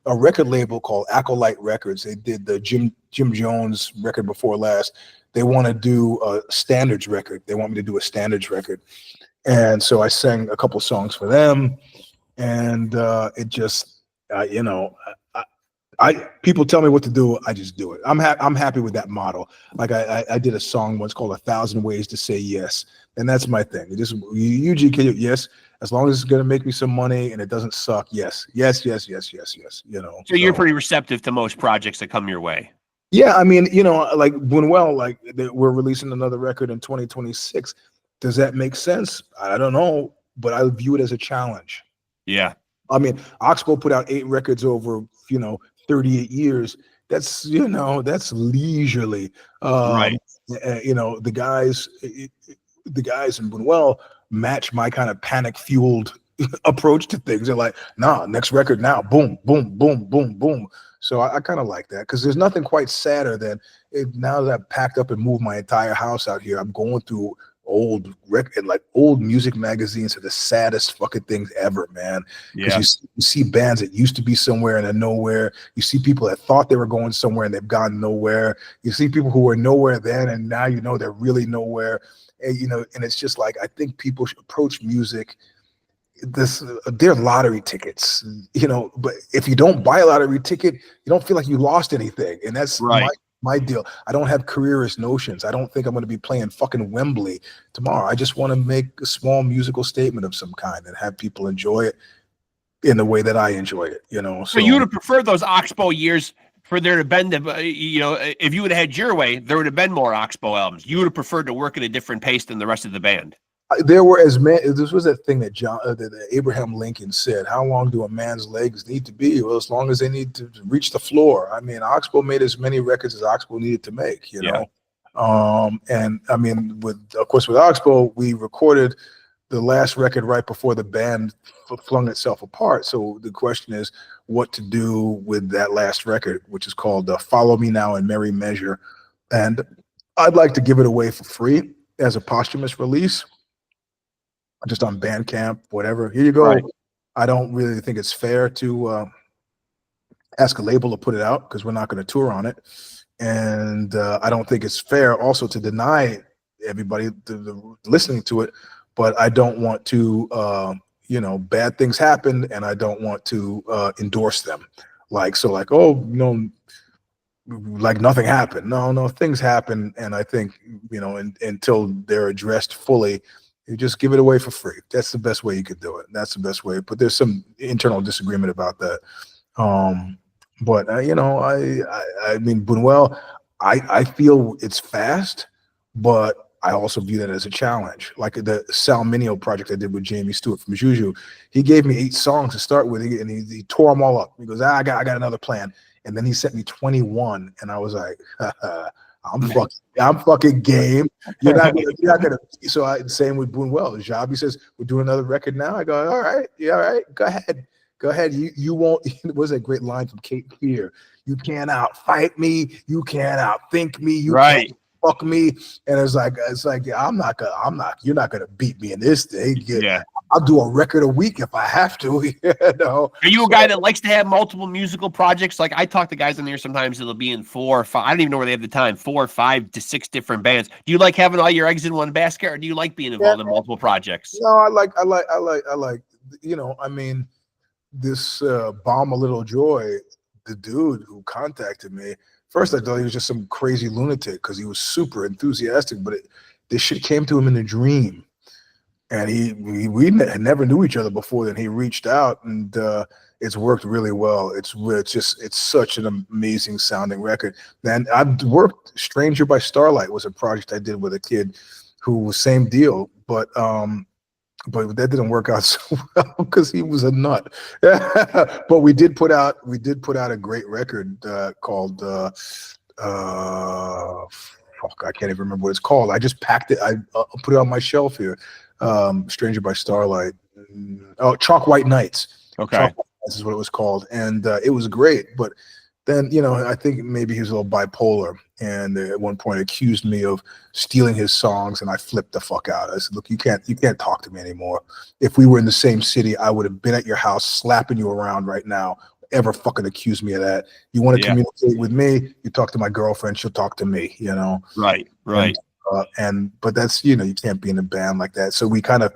a record label called Acolyte Records. They did the Jim Jones record before last. They want to do a standards record. They want me to do a standards record. And so I sang a couple songs for them. And it just, people tell me what to do, I just do it. I'm happy with that model. Like I did a song once called 1,000 Ways to Say Yes. And that's my thing. UGK, yes, as long as it's going to make me some money and it doesn't suck. Yes. So you're pretty receptive to most projects that come your way. Yeah. I mean, like BUNUEL, like we're releasing another record in 2026. Does that make sense? I don't know, but I view it as a challenge. Yeah. I mean, Oxbow put out 8 records over, 38 years. That's, that's leisurely. Right. The guys in BUNUEL match my kind of panic-fueled approach to things. They're like, nah, next record now, boom, boom, boom, boom, boom. So I kind of like that, because there's nothing quite sadder than now that I've packed up and moved my entire house out here, I'm going through old music magazines are the saddest fucking things ever, man. Because you see bands that used to be somewhere and are nowhere. You see people that thought they were going somewhere and they've gone nowhere. You see people who were nowhere then and now they're really nowhere. And and it's just like, I think people should approach music. They're lottery tickets, but if you don't buy a lottery ticket, you don't feel like you lost anything. And that's right. My deal. I don't have careerist notions. I don't think I'm going to be playing fucking Wembley tomorrow. I just want to make a small musical statement of some kind and have people enjoy it in the way that I enjoy it, So you would have preferred those Oxbow years for there to been, if you would have had your way, there would have been more Oxbow albums. You would have preferred to work at a different pace than the rest of the band. There were as many. This was that thing that Abraham Lincoln said. How long do a man's legs need to be? Well, as long as they need to reach the floor. I mean, Oxbow made as many records as Oxbow needed to make. And I mean, with Oxbow, we recorded the last record right before the band flung itself apart. So the question is what to do with that last record, which is called Follow Me Now in Merry Measure. And I'd like to give it away for free as a posthumous release, just on Bandcamp, whatever. Here you go. Right. I don't really think it's fair to ask a label to put it out because we're not going to tour on it. And I don't think it's fair also to deny everybody the listening to it, but I don't want to, you know, bad things happen, and I don't want to endorse them. Like, oh, you know, like nothing happened. No, things happen, and I think, you know, until they're addressed fully, you just give it away for free. That's the best way you could do it. That's the best way. But there's some internal disagreement about that. But you know, I mean, BUNUEL, I feel it's fast, but I also view that as a challenge. Like the Sal Mineo project I did with Jamie Stewart from Juju, he gave me 8 songs to start with, and he tore them all up. He goes, I got another plan, and then he sent me 21, and I was like, I'm fucking game. You're not gonna. So same with BUNUEL. Javi says we're doing another record now. I go, all right, yeah, all right, go ahead. You won't. What was that great line from Cape Fear? You can't outfight me. You can't outthink me. You right. Can't fuck me. And it's like, yeah, you're not gonna beat me in this thing. Yeah. I'll do a record a week if I have to. You know? Are you a guy that likes to have multiple musical projects? Like I talk to guys in here sometimes that'll be in 4 or 5. I don't even know where they have the time. 4 or 5 to 6 different bands. Do you like having all your eggs in one basket, or do you like being involved in multiple projects? No, I like. You know, I mean, this Bomb a Little Joy, the dude who contacted me. First, I thought he was just some crazy lunatic because he was super enthusiastic, but this shit came to him in a dream. And we never knew each other before. Then he reached out, and it's worked really well. It's such an amazing sounding record. And I've worked. Stranger by Starlight was a project I did with a kid who was same deal, but that didn't work out so well because he was a nut. But we did put out a great record called fuck, I can't even remember what it's called. I just packed it. I put it on my shelf here. Stranger by Starlight. Oh, Chalk White Nights. Okay. Chalk White Nights is what it was called. And it was great. But then, you know, I think maybe he was a little bipolar, and at one point accused me of stealing his songs, and I flipped the fuck out. I said, look, you can't talk to me anymore. If we were in the same city, I would have been at your house slapping you around right now. Ever fucking accuse me of that. You want to communicate with me, you talk to my girlfriend, she'll talk to me, you know. Right. But that's, you know, you can't be in a band like that. So we kind of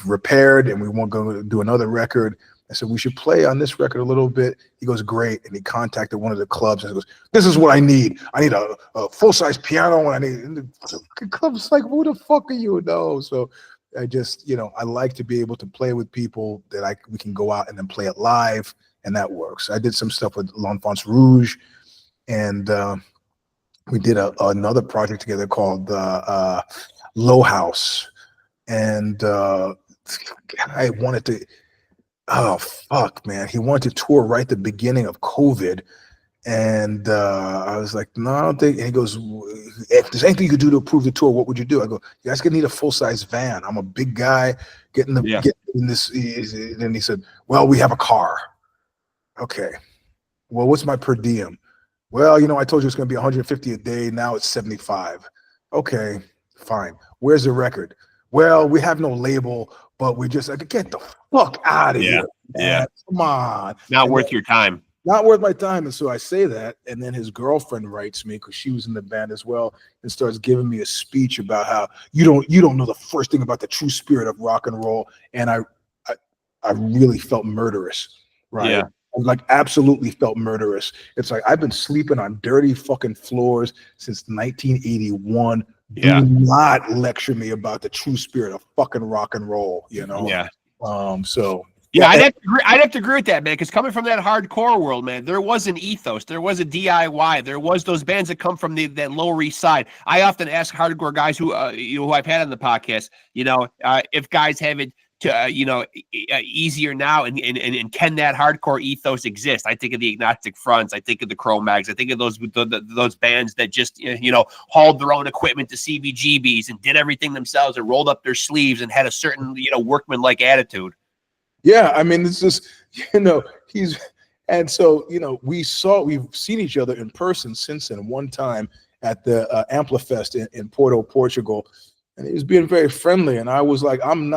repaired, and we won't go do another record. I said, we should play on this record a little bit. He goes, great. And he contacted one of the clubs and he goes, this is what I need. I need a full-size piano, and the club's like, who the fuck are you? No. So I just, you know, I like to be able to play with people that we can go out and then play it live, and that works. I did some stuff with L'Enfance Rouge, and we did another project together called Low House. And I wanted to, oh fuck, man, he wanted to tour right at the beginning of COVID, and I was like, no, I don't think. And he goes, if there's anything you could do to approve the tour, what would you do? I go, you guys gonna need a full-size van. I'm a big guy, getting in this. And he said, well, we have a car. Okay, well, what's my per diem? Well, you know, I told you it's gonna be 150 a day. Now it's 75. Okay, fine. Where's the record? Well, we have no label, but we just get the fuck out of here. Yeah. Come on. Not worth your time. Not worth my time. And so I say that, and then his girlfriend writes me, because she was in the band as well, and starts giving me a speech about how you don't know the first thing about the true spirit of rock and roll. And I really felt murderous, right? Yeah. Like absolutely felt murderous. It's like I've been sleeping on dirty fucking floors since 1981. Yeah. Do not lecture me about the true spirit of fucking rock and roll, you know? Yeah. So yeah, I'd have to agree with that, man, because coming from that hardcore world, man, there was an ethos, there was a DIY, there was those bands that come from that Lower East Side. I often ask hardcore guys who I've had on the podcast, if guys haven't to easier now, and can that hardcore ethos exist? I think of the Agnostic Fronts, I think of the Cro-Mags, I think of those bands that just hauled their own equipment to CBGBs and did everything themselves and rolled up their sleeves and had a certain workman-like attitude. Yeah, I mean, it's just he's, and so we've seen each other in person since then. One time at the Amplifest in Porto, Portugal, and he was being very friendly, and I was like, I'm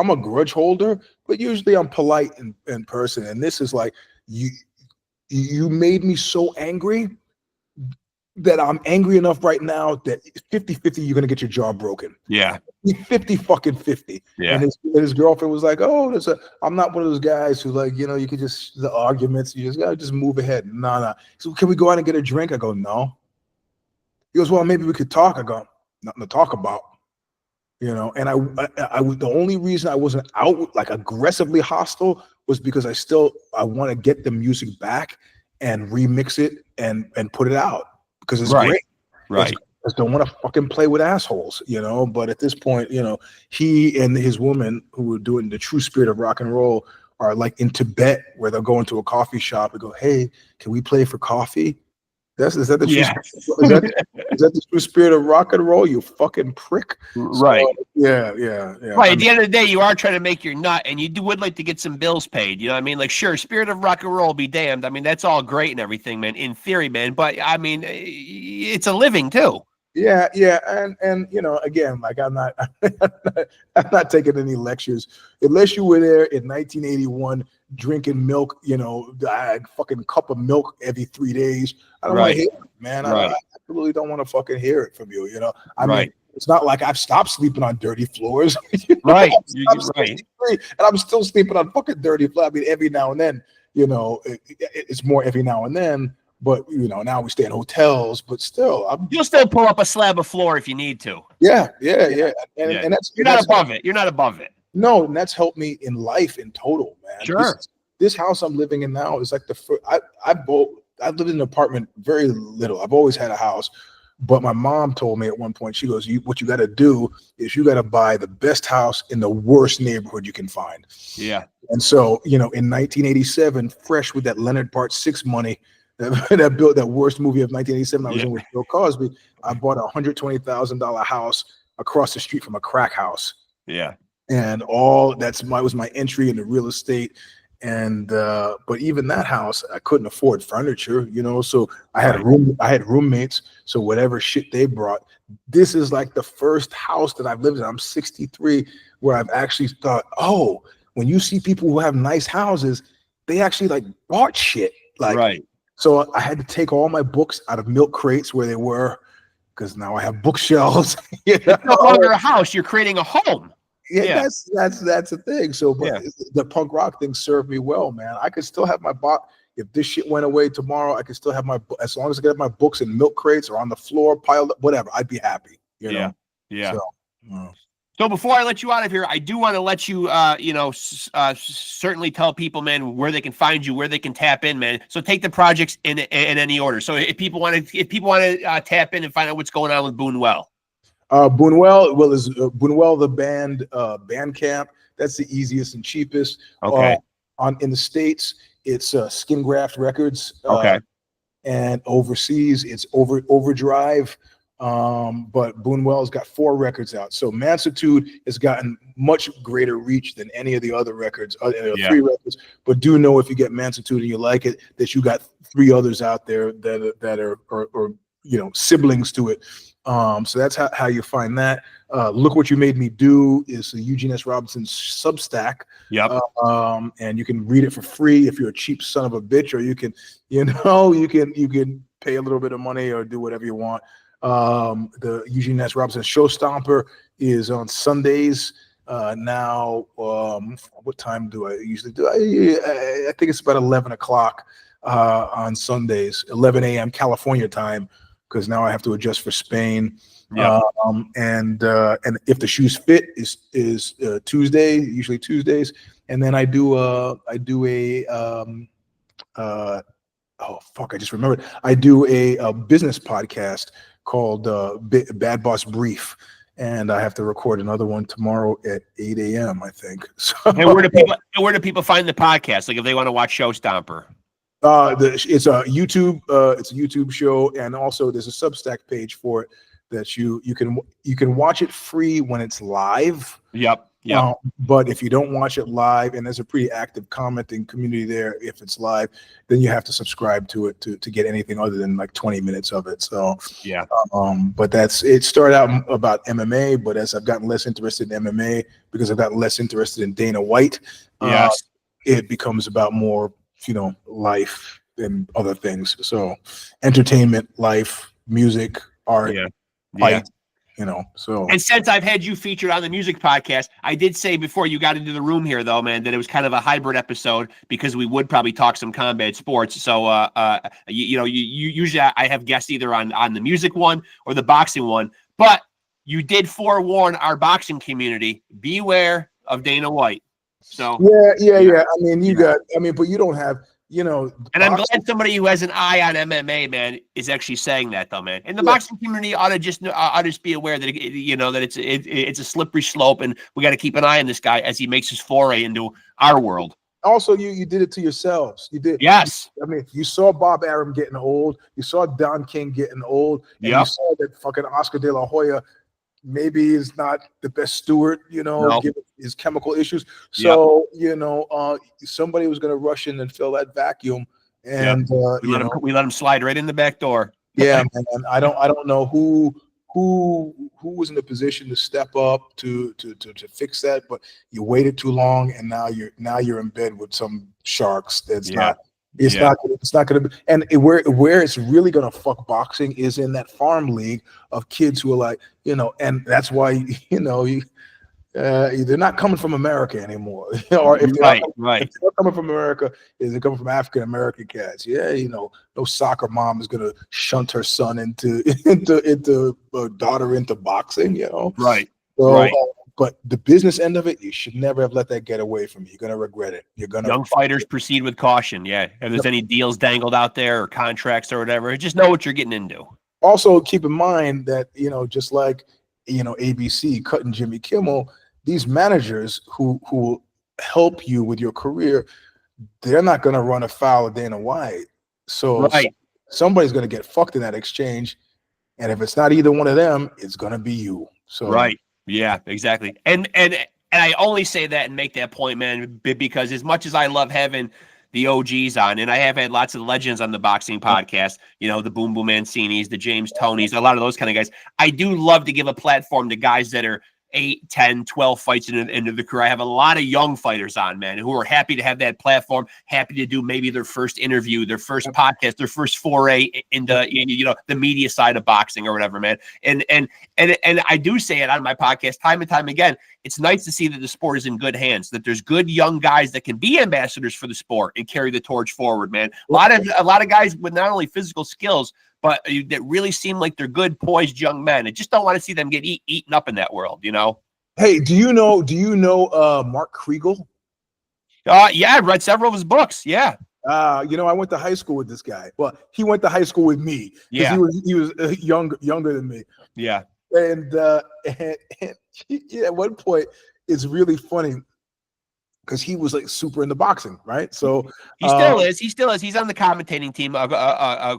a grudge holder, but usually I'm polite in person. And this is like, you made me so angry that I'm angry enough right now that 50-50, you're going to get your jaw broken. Yeah. 50-50. Yeah. And his girlfriend was like, oh, I'm not one of those guys who like, you could just, the arguments, you just got to just move ahead. No. So can we go out and get a drink? I go, no. He goes, well, maybe we could talk. I go, nothing to talk about. And I the only reason I wasn't out like aggressively hostile was because I want to get the music back and remix it and put it out because it's great. Right. I just don't want to fucking play with assholes, But at this point, he and his woman who were doing the true spirit of rock and roll are like in Tibet where they'll go into a coffee shop and go, hey, can we play for coffee? Is that the true spirit of rock and roll, you fucking prick? Right. So, yeah. Right. At the end of the day, you are trying to make your nut, and you would like to get some bills paid. You know what I mean? Like, sure, spirit of rock and roll be damned. I mean, that's all great and everything, man, in theory, man. But I mean, it's a living too. Yeah, and again, like I'm not taking any lectures unless you were there in 1981 drinking milk, a fucking cup of milk every 3 days. I don't want to hear it, man. I really don't want to fucking hear it from you. I mean, it's not like I've stopped sleeping on dirty floors. Right. And I'm still sleeping on fucking dirty floors. I mean, every now and then, it's more every now and then. But now we stay in hotels, but still, you'll still pull up a slab of floor if you need to. Yeah. And that's you're not above it. You're not above it. No, and that's helped me in life in total, man. Sure. This house I'm living in now is like the first. I've lived in an apartment very little. I've always had a house, but my mom told me at one point, she goes, "What you got to do is you got to buy the best house in the worst neighborhood you can find." Yeah. And so in 1987, fresh with that Leonard Part 6 money. That built that worst movie of 1987 I was in with Bill Cosby. I bought a $120,000 house across the street from a crack house. Yeah. And was my entry into real estate. And but even that house, I couldn't afford furniture, so I had roommates. So whatever shit they brought, this is like the first house that I've lived in. I'm 63, where I've actually thought, oh, when you see people who have nice houses, they actually like bought shit. Like, right. So I had to take all my books out of milk crates where they were, because now I have bookshelves. It's no longer a house; you're creating a home. Yeah. That's the thing. So, but the punk rock thing served me well, man. I could still have my box. If this shit went away tomorrow, I could still have as long as I get my books in milk crates or on the floor piled up, whatever. I'd be happy. Yeah. So before I let you out of here, I do want to let you, certainly tell people, man, where they can find you, where they can tap in, man. So take the projects in any order. So if people want to tap in and find out what's going on with BUNUEL. BUNUEL is BUNUEL the band Bandcamp. That's the easiest and cheapest. Okay. In the States, it's Skin Graft Records. Okay. And overseas, it's Overdrive. But BUNUEL's got 4 records out. So Mansitude has gotten much greater reach than any of the other records, 3 records. But do know if you get Mansitude and you like it, that you got 3 others out there that are siblings to it. So that's how you find that. Look What You Made Me Do is the EUGENE S. Robinson's Substack. Yep. And you can read it for free if you're a cheap son of a bitch, or you can pay a little bit of money or do whatever you want. The EUGENE S. Robinson Show Stomper is on Sundays. Now, what time do I usually do? I think it's about 11 o'clock on Sundays, 11 a.m. California time, because now I have to adjust for Spain. Yeah. And if the shoes fit is Tuesday, usually Tuesdays, and then I do a I just remembered. I do a business podcast called Bad Boss Brief, and I have to record another one tomorrow at 8 a.m. I think. So, And where do people find the podcast? Like if they want to watch Show Stomper. it's a YouTube show, and also there's a Substack page for it that you can watch it free when it's live. Yep. But if you don't watch it live, and there's a pretty active commenting community there, if it's live, then you have to subscribe to it to get anything other than like 20 minutes of it. So yeah. But it started out about MMA, but as I've gotten less interested in MMA because I've gotten less interested in Dana White, yes, it becomes about more, life and other things. So entertainment, life, music, art, fight, so. And since I've had you featured on the music podcast, I did say before you got into the room here, though, man, that it was kind of a hybrid episode because we would probably talk some combat sports. So, you usually I have guests either on the music one or the boxing one, but you did forewarn our boxing community, beware of Dana White. So yeah. I mean, but you don't have, and I'm glad somebody who has an eye on MMA, man, is actually saying that, though, man. And the boxing community ought to just be aware that that it's a slippery slope, and we got to keep an eye on this guy as he makes his foray into our world. Also, you did it to yourselves. You did. Yes. I mean, you saw Bob Arum getting old. You saw Don King getting old. And you saw that fucking Oscar De La Hoya maybe is not the best steward, given his chemical issues. So, somebody was going to rush in and fill that vacuum. And we let him slide right in the back door. Yeah, man. I don't know who was in the position to step up to fix that, but you waited too long, and now you're in bed with some sharks. It's not going to be. And where it's really going to fuck boxing is in that farm league of kids who are like, and that's why they're not coming from America anymore. Or if they're not coming from America, is it coming from African American cats? Yeah, no soccer mom is gonna shunt her son into daughter into boxing. Right. So, right. But the business end of it, you should never have let that get away from you. You're gonna regret it. Young fighters proceed with caution. Yeah. If there's any deals dangled out there or contracts or whatever, just know what you're getting into. Also, keep in mind that just like ABC cutting Jimmy Kimmel, these managers who will help you with your career, they're not going to run afoul of Dana White. So somebody's going to get fucked in that exchange, and if it's not either one of them, it's going to be you. So yeah, exactly. And I only say that and make that point, man, because as much as I love having the OGs on, and I have had lots of legends on the boxing podcast, the Boom Boom Mancinis, the James Tonys, a lot of those kind of guys. I do love to give a platform to guys that are 8, 10, 12 fights into the career. I have a lot of young fighters on, man, who are happy to have that platform, happy to do maybe their first interview, their first podcast, their first foray into the media side of boxing or whatever, man. And I do say it on my podcast time and time again. It's nice to see that the sport is in good hands, that there's good young guys that can be ambassadors for the sport and carry the torch forward, man. A lot of guys with not only physical skills, but that really seem like they're good, poised young men. I just don't want to see them get eaten up in that world, Hey, do you know Mark Kriegel? Yeah, I've read several of his books. Yeah. I went to high school with this guy. Well, he went to high school with me. Yeah. He was younger than me. Yeah. And at one point, it's really funny because he was like super into boxing, right? So he still is. He's on the commentating team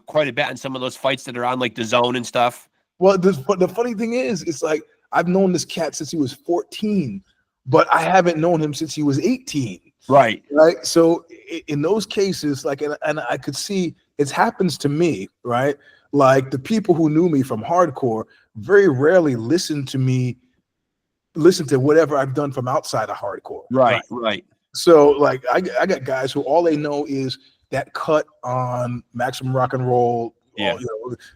quite a bit on some of those fights that are on like the Zone and stuff. Well, the funny thing is, it's like I've known this cat since he was 14, but I haven't known him since he was 18. Right. So in those cases, like, and I could see it happens to me, right? Like the people who knew me from hardcore very rarely listen to whatever I've done from outside of hardcore. Right. So like I got guys who all they know is that cut on Maximum Rock and Roll. Yeah.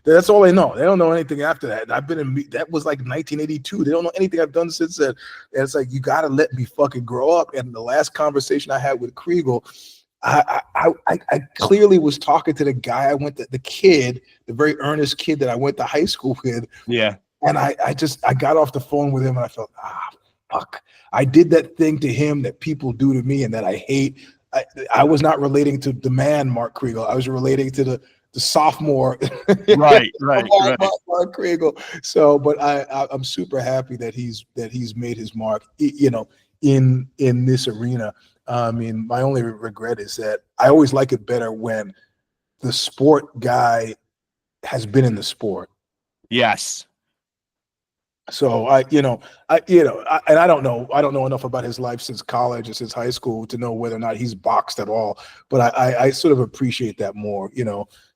That's all they know. They don't know anything after that. That was like 1982. They don't know anything I've done since then. And it's like, you got to let me fucking grow up. And the last conversation I had with Kriegel, I clearly was talking to the guy the very earnest kid that I went to high school with. Yeah. And I got off the phone with him and I felt, fuck. I did that thing to him that people do to me and that I hate. I was not relating to the man, Mark Kriegel. I was relating to the sophomore. Right. Mark Kriegel. So, but I'm super happy that he's made his mark, in this arena. I mean, my only regret is that I always like it better when the sport guy has been in the sport. Yes. So and I don't know enough about his life since college or since high school to know whether or not he's boxed at all. But I sort of appreciate that more,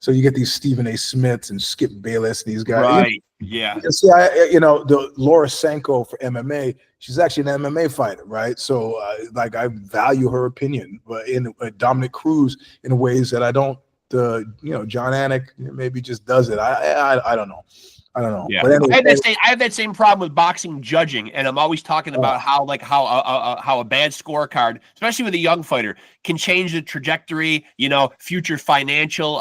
So you get these Stephen A. Smiths and Skip Bayless, these guys. Right. Yeah. See, the Laura Sanko for MMA, she's actually an MMA fighter, right? So I value her opinion, but in Dominic Cruz in ways that I don't. John Anik maybe just does it. I don't know. I don't know. Yeah. But anyway, I have that same problem with boxing judging, and I'm always talking about how a bad scorecard, especially with a young fighter, can change the trajectory, future financial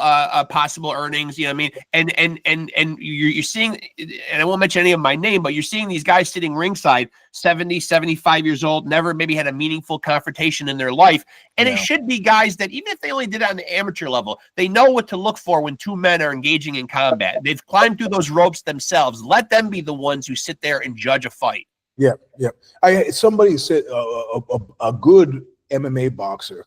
possible earnings, you know what I mean? And you're seeing, and I won't mention any of my name, but you're seeing these guys sitting ringside, 70, 75 years old, never maybe had a meaningful confrontation in their life. And it should be guys that, even if they only did it on the amateur level, they know what to look for when two men are engaging in combat. They've climbed through those ropes themselves. Let them be the ones who sit there and judge a fight. Yeah. Somebody said a good MMA boxer,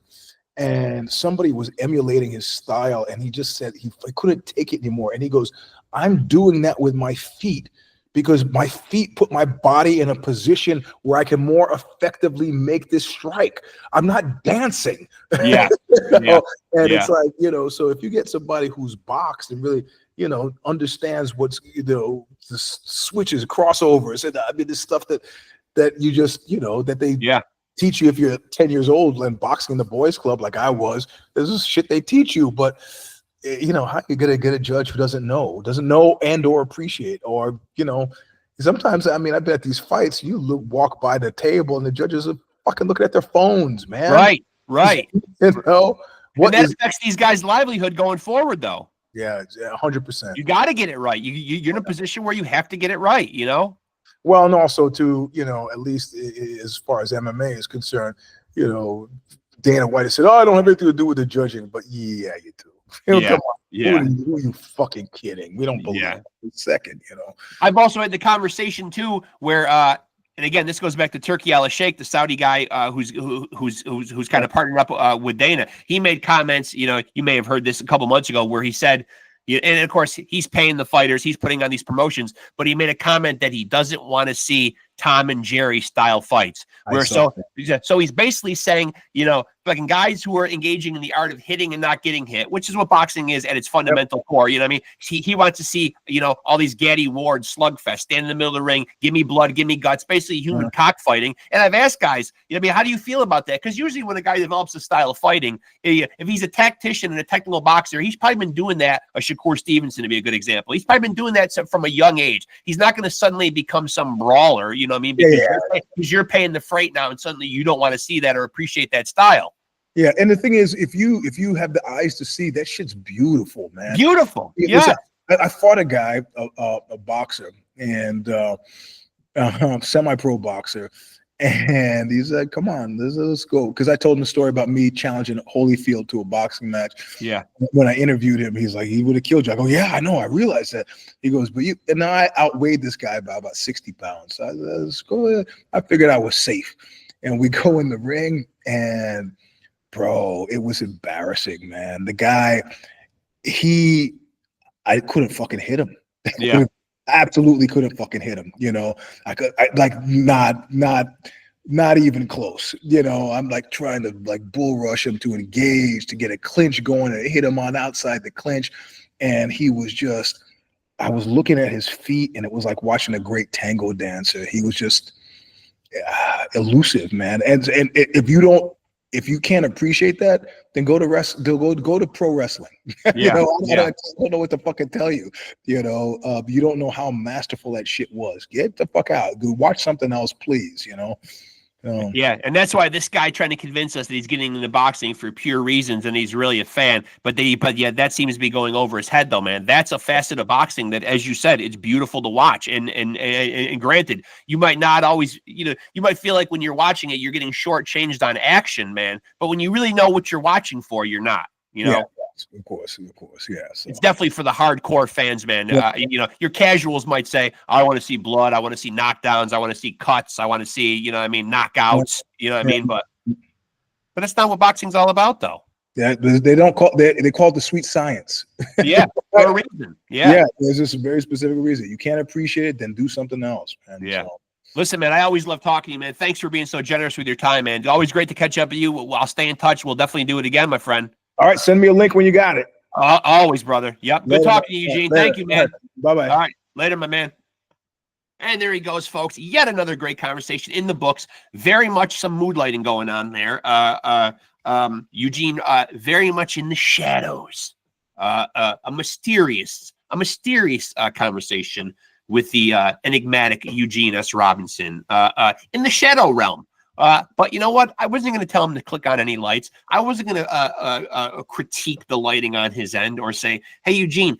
and somebody was emulating his style, and he just said he couldn't take it anymore. And he goes, I'm doing that with my feet because my feet put my body in a position where I can more effectively make this strike. I'm not dancing. Yeah. It's like, so if you get somebody who's boxed and really, understands what's, the switches, crossovers, and this stuff that you just, that they teach you if you're 10 years old and boxing in the boys club like I was. This is shit they teach you, but how you gonna get a judge who doesn't know and or appreciate, or sometimes I've been at these fights, walk by the table and the judges are fucking looking at their phones, man. Right. And that affects these guys' livelihood going forward, though. Yeah, 100%. You got to get it right. You're in a position where you have to get it right, Well, and also too, at least as far as MMA is concerned, Dana White said, "Oh, I don't have anything to do with the judging," but yeah, you do. Come on. Yeah. Who are you fucking kidding? We don't believe it for a second, I've also had the conversation too where and again, this goes back to Turki Al-Sheikh, the Saudi guy who's kind of partnered up with Dana. He made comments, you may have heard this a couple months ago, where he said, and of course he's paying the fighters, he's putting on these promotions, but he made a comment that he doesn't want to see Tom and Jerry style fights. So he's basically saying, fucking guys who are engaging in the art of hitting and not getting hit, which is what boxing is at its fundamental core. You know what I mean? He wants to see, all these Gaddy Ward slugfest, stand in the middle of the ring, give me blood, give me guts, basically human cockfighting. And I've asked guys, how do you feel about that? Because usually when a guy develops a style of fighting, if he's a tactician and a technical boxer, he's probably been doing that. Shakur Stevenson to be a good example. He's probably been doing that from a young age. He's not going to suddenly become some brawler, you know what I mean? Because you're paying the freight now, and suddenly you don't want to see that or appreciate that style. Yeah, and the thing is, if you have the eyes to see, that shit's beautiful, man. Beautiful. Yeah. Listen, I fought a guy, a boxer, and semi-pro boxer, and he said, "Come on, let's go." Because I told him a story about me challenging Holyfield to a boxing match. Yeah. When I interviewed him, he's like, "He would have killed you." I go, "Yeah, I know. I realized that." He goes, "But you," and I outweighed this guy by about 60 pounds. So I figured I was safe, and we go in the ring, and bro, it was embarrassing, man. The guy, I couldn't fucking hit him. Yeah. Absolutely couldn't fucking hit him. Not even close. I'm like trying to bull rush him to engage, to get a clinch going and hit him on outside the clinch. And he was just, I was looking at his feet, and it was like watching a great tango dancer. He was just elusive, man. And if you can't appreciate that, then go to pro wrestling. Yeah. I don't know what to fucking tell you. You don't know how masterful that shit was. Get the fuck out. Go watch something else, please. Yeah, and that's why this guy trying to convince us that he's getting into boxing for pure reasons and he's really a fan. But that seems to be going over his head, though, man. That's a facet of boxing that, as you said, it's beautiful to watch. And granted, you might not always, you might feel like when you're watching it, you're getting shortchanged on action, man. But when you really know what you're watching for, you're not. Of course. Yeah. So. It's definitely for the hardcore fans, man. Yeah. Your casuals might say, I want to see blood. I want to see knockdowns. I want to see cuts. I want to see, knockouts. You know what I mean? But that's not what boxing's all about, though. Yeah, they don't call they call it the sweet science. Yeah, for a reason. Yeah, there's just a very specific reason. You can't appreciate it, then do something else. Man. Yeah. So. Listen, man, I always love talking to you, man. Thanks for being so generous with your time, man. It's always great to catch up with you. I'll stay in touch. We'll definitely do it again, my friend. All right, send me a link when you got it. Always, brother. Yep. Good talking to you, Eugene. Later. Thank you, man. Bye-bye. All right. Later, my man. And there he goes, folks. Yet another great conversation in the books. Very much some mood lighting going on there. Eugene, very much in the shadows. A mysterious conversation with the enigmatic Eugene S. Robinson in the shadow realm. But you know what? I wasn't going to tell him to click on any lights. I wasn't going to critique the lighting on his end or say, hey, Eugene,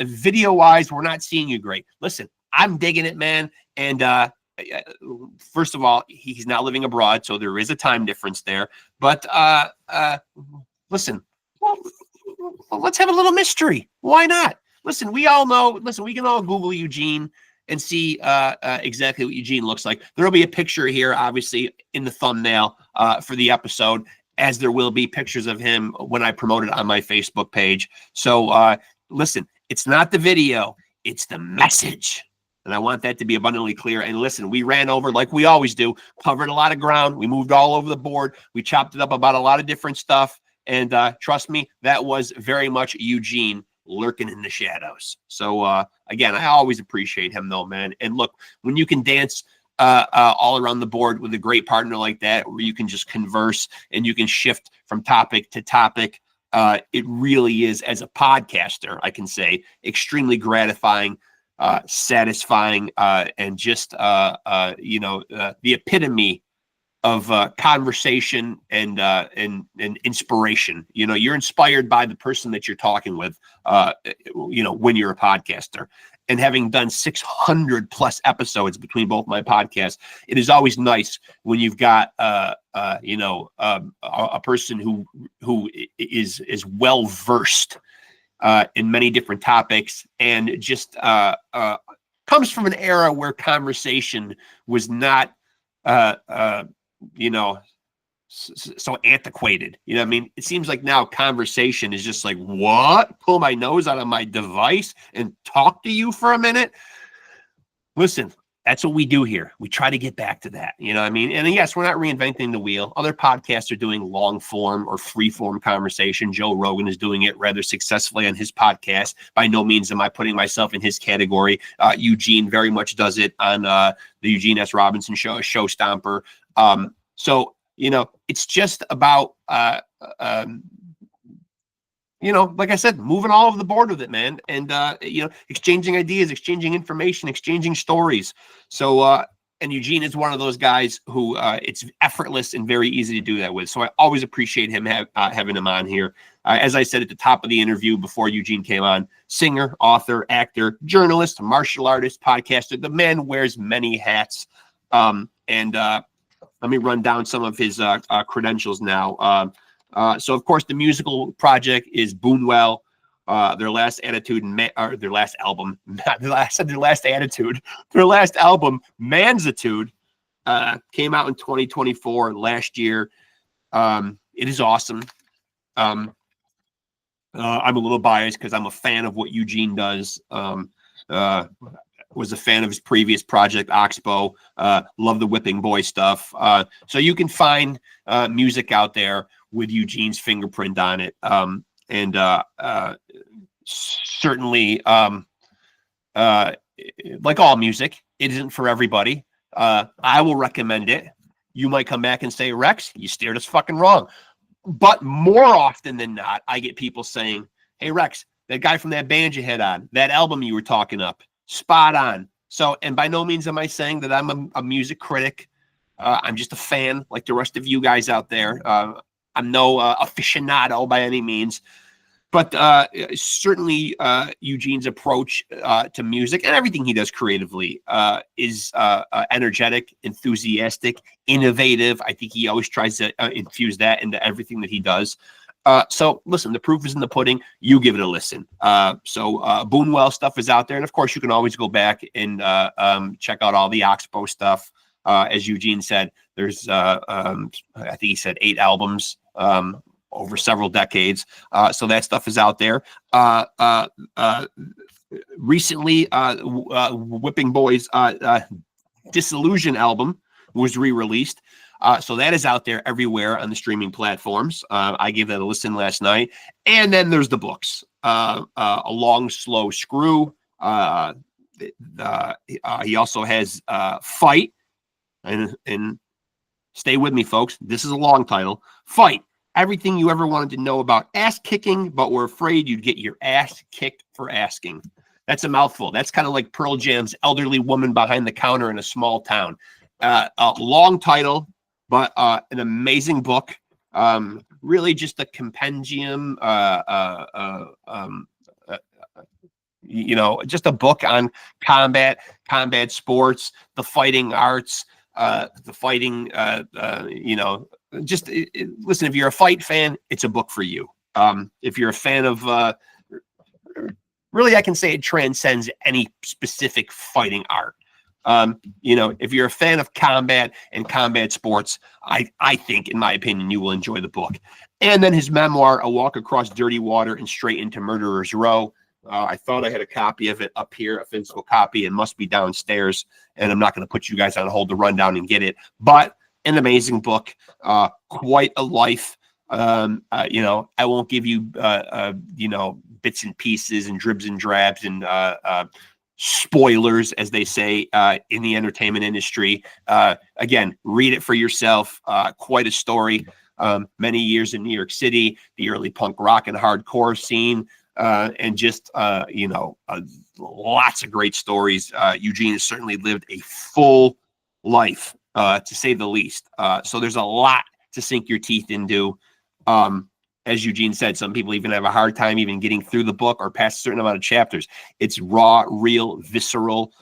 video-wise, we're not seeing you great. Listen, I'm digging it, man. And first of all, he's not living abroad, so there is a time difference there. But listen, well, let's have a little mystery. Why not? Listen, we all know. Listen, we can all Google Eugene and see exactly what Eugene looks like. There will be a picture here, obviously, in the thumbnail for the episode, as there will be pictures of him when I promote it on my Facebook page. So listen, it's not the video, it's the message. And I want that to be abundantly clear. And listen, we ran over, like we always do, covered a lot of ground. We moved all over the board. We chopped it up about a lot of different stuff. And trust me, that was very much Eugene lurking in the shadows. So again, I always appreciate him though, man. And look, when you can dance all around the board with a great partner like that, where you can just converse and you can shift from topic to topic, it really is, as a podcaster, I can say, extremely gratifying, satisfying, and just the epitome of conversation and inspiration. You're inspired by the person that you're talking with, when you're a podcaster. And having done 600 plus episodes between both my podcasts, it is always nice when you've got a person who is well versed in many different topics, and just comes from an era where conversation was not so antiquated. You know what I mean? It seems like now conversation is just like, what? Pull my nose out of my device and talk to you for a minute? Listen, that's what we do here. We try to get back to that. You know what I mean? And yes, we're not reinventing the wheel. Other podcasts are doing long form or free form conversation. Joe Rogan is doing it rather successfully on his podcast. By no means am I putting myself in his category. Eugene very much does it on the Eugene S. Robinson show, Show Stomper. So, it's just about, like I said, moving all over the board with it, man. And, exchanging ideas, exchanging information, exchanging stories. So, and Eugene is one of those guys who it's effortless and very easy to do that with. So I always appreciate him having him on here. As I said at the top of the interview before Eugene came on, singer, author, actor, journalist, martial artist, podcaster. The man wears many hats. Let me run down some of his credentials now. So, of course, the musical project is BUNUEL. Their last album, Manzitude, came out in 2024, last year. It is awesome. I'm a little biased because I'm a fan of what Eugene does. Was a fan of his previous project, Oxbow. Love the Whipping Boy stuff. So you can find music out there with Eugene's fingerprint on it. Certainly, like all music, it isn't for everybody. I will recommend it. You might come back and say, Rexx, you steered us fucking wrong. But more often than not, I get people saying, hey, Rexx, that guy from that band you had on, that album you were talking up, spot on. So, and by no means am I saying that I'm a music critic. I'm just a fan like the rest of you guys out there. I'm no aficionado by any means, but certainly Eugene's approach to music and everything he does creatively is energetic, enthusiastic, innovative. I think he always tries to infuse that into everything that he does. So listen, the proof is in the pudding. You give it a listen. BUNUEL stuff is out there. And of course, you can always go back and check out all the Oxbow stuff. As Eugene said, there's, I think he said 8 albums over several decades. So that stuff is out there. Recently, Whipping Boy's Disillusion album was re-released. So that is out there everywhere on the streaming platforms. I gave that a listen last night. And then there's the books. A Long, Slow Screw. He also has Fight. And stay with me, folks. This is a long title. Fight. Everything you ever wanted to know about ass kicking, but were afraid you'd get your ass kicked for asking. That's a mouthful. That's kind of like Pearl Jam's Elderly Woman Behind the Counter in a Small Town. A long title, but an amazing book. Really just a compendium, just a book on combat sports, the fighting arts, the fighting, listen, if you're a fight fan, it's a book for you. If you're a fan of, really, I can say it transcends any specific fighting art. If you're a fan of combat and combat sports, I think, in my opinion, you will enjoy the book. And then his memoir, A Walk Across Dirty Water and Straight into Murderer's Row. I thought I had a copy of it up here, a physical copy, and must be downstairs. And I'm not going to put you guys on hold to run down and get it. But an amazing book, quite a life. I won't give you, bits and pieces and dribs and drabs and spoilers, as they say, in the entertainment industry. Again, read it for yourself. Quite a story. Many years in New York City, the early punk rock and hardcore scene, and just, lots of great stories. Eugene has certainly lived a full life, to say the least. So there's a lot to sink your teeth into. As Eugene said, some people even have a hard time even getting through the book or past a certain amount of chapters. It's raw, real, visceral.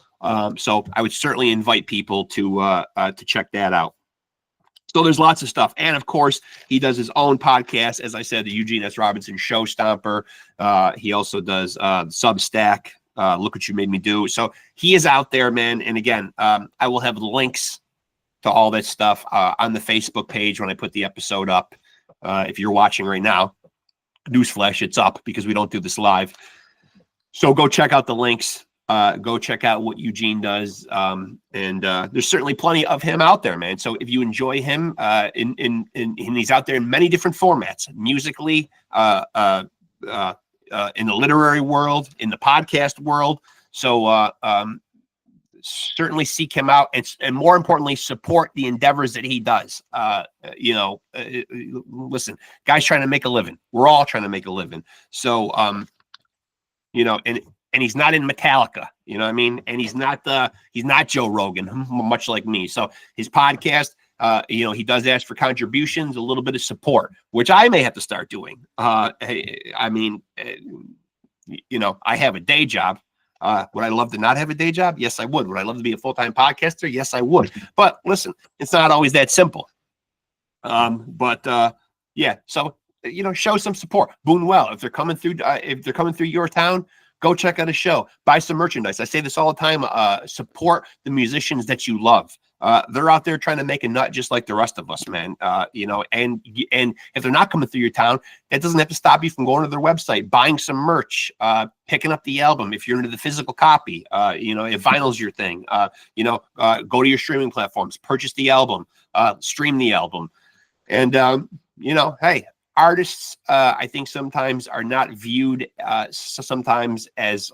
So I would certainly invite people to check that out. So there's lots of stuff. And of course, he does his own podcast. As I said, the Eugene S. Robinson Show Stomper. He also does Substack. Look What You Made Me Do. So he is out there, man. And again, I will have links to all that stuff on the Facebook page when I put the episode up. If you're watching right now, newsflash, it's up because we don't do this live. So go check out the links. Go check out what Eugene does. And there's certainly plenty of him out there, man. So if you enjoy him, and he's out there in many different formats, musically, in the literary world, in the podcast world. So certainly seek him out, and more importantly, support the endeavors that he does. Listen, guys trying to make a living. We're all trying to make a living. So, and he's not in Metallica, you know what I mean? And he's not Joe Rogan, much like me. So his podcast, he does ask for contributions, a little bit of support, which I may have to start doing. I have a day job. Would I love to not have a day job? Yes, I would. Would I love to be a full-time podcaster? Yes, I would. But listen, it's not always that simple. So show some support. BUNUEL, if they're coming through your town, go check out a show. Buy some merchandise. I say this all the time. Support the musicians that you love. They're out there trying to make a nut just like the rest of us, man. And if they're not coming through your town, that doesn't have to stop you from going to their website, buying some merch, picking up the album. If you're into the physical copy, if vinyl's your thing, go to your streaming platforms, purchase the album, stream the album. And, hey, artists, I think sometimes are not viewed sometimes as,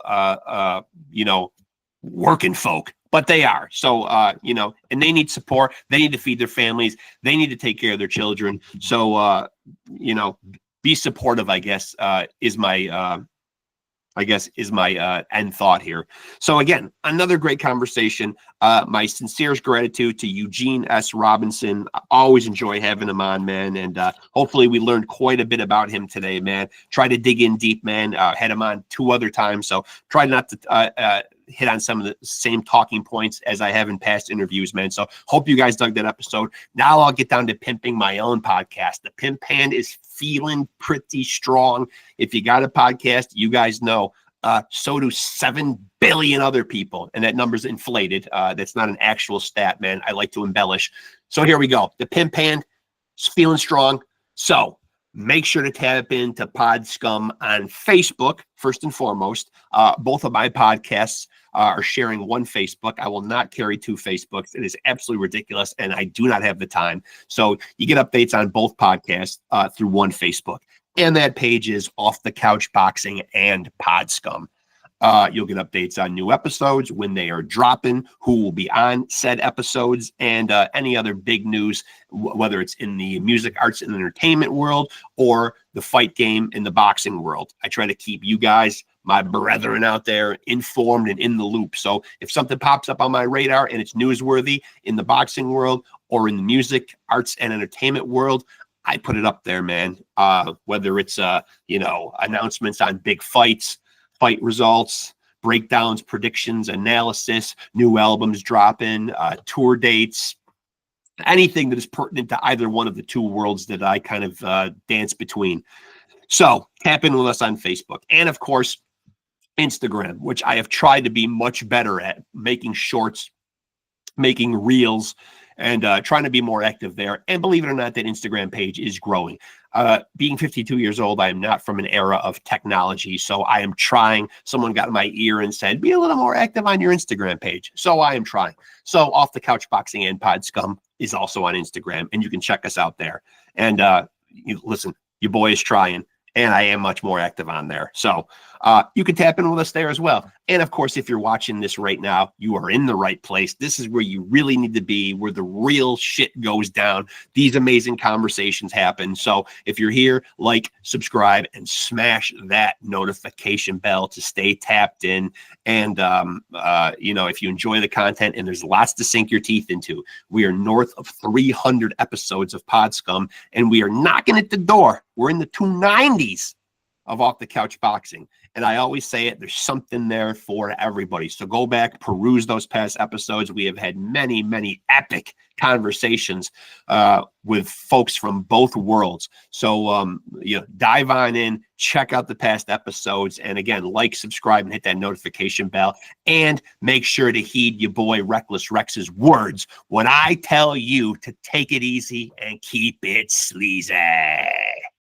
working folk. But they are. So, and they need support. They need to feed their families. They need to take care of their children. So, be supportive, I guess, is my end thought here. So again, another great conversation. My sincerest gratitude to Eugene S. Robinson. I always enjoy having him on, man. And hopefully we learned quite a bit about him today, man. Try to dig in deep, man. Had him on 2 other times. So try not to hit on some of the same talking points as I have in past interviews, man. So hope you guys dug that episode. Now I'll get down to pimping my own podcast. The Pimp Hand is feeling pretty strong. If you got a podcast, you guys know, so do 7 billion other people. And that number's inflated. That's not an actual stat, man. I like to embellish. So here we go. The Pimp Hand is feeling strong. So make sure to tap into Pod Scum on Facebook, first and foremost. Both of my podcasts are sharing one Facebook. I will not carry 2 Facebooks. It is absolutely ridiculous, and I do not have the time. So you get updates on both podcasts through one Facebook. And that page is Off the Couch Boxing and Pod Scum. You'll get updates on new episodes, when they are dropping, who will be on said episodes, and any other big news, whether it's in the music, arts, and entertainment world or the fight game in the boxing world. I try to keep you guys, my brethren out there, informed and in the loop. So if something pops up on my radar and it's newsworthy in the boxing world or in the music, arts, and entertainment world, I put it up there, man. Whether it's announcements on big fights, fight results, breakdowns, predictions, analysis, new albums dropping, tour dates, anything that is pertinent to either one of the two worlds that I kind of dance between. So tap in with us on Facebook. And of course, Instagram, which I have tried to be much better at, making shorts, making reels, and trying to be more active there. And believe it or not, that Instagram page is growing. Being 52 years old, I am not from an era of technology. So I am trying. Someone got in my ear and said, be a little more active on your Instagram page. So I am trying. So Off the Couch Boxing and Pod Scum is also on Instagram, and you can check us out there. And listen, your boy is trying, and I am much more active on there. So you can tap in with us there as well. And of course, if you're watching this right now, you are in the right place. This is where you really need to be, where the real shit goes down. These amazing conversations happen. So if you're here, like, subscribe, and smash that notification bell to stay tapped in. And, if you enjoy the content, and there's lots to sink your teeth into, we are north of 300 episodes of Pod Scum, and we are knocking at the door. We're in the 290s of Off the Couch Boxing. And I always say it, there's something there for everybody. So go back, peruse those past episodes. We have had many, many epic conversations with folks from both worlds. So, dive on in, check out the past episodes. And again, like, subscribe, and hit that notification bell. And make sure to heed your boy Reckless Rex's words when I tell you to take it easy and keep it sleazy.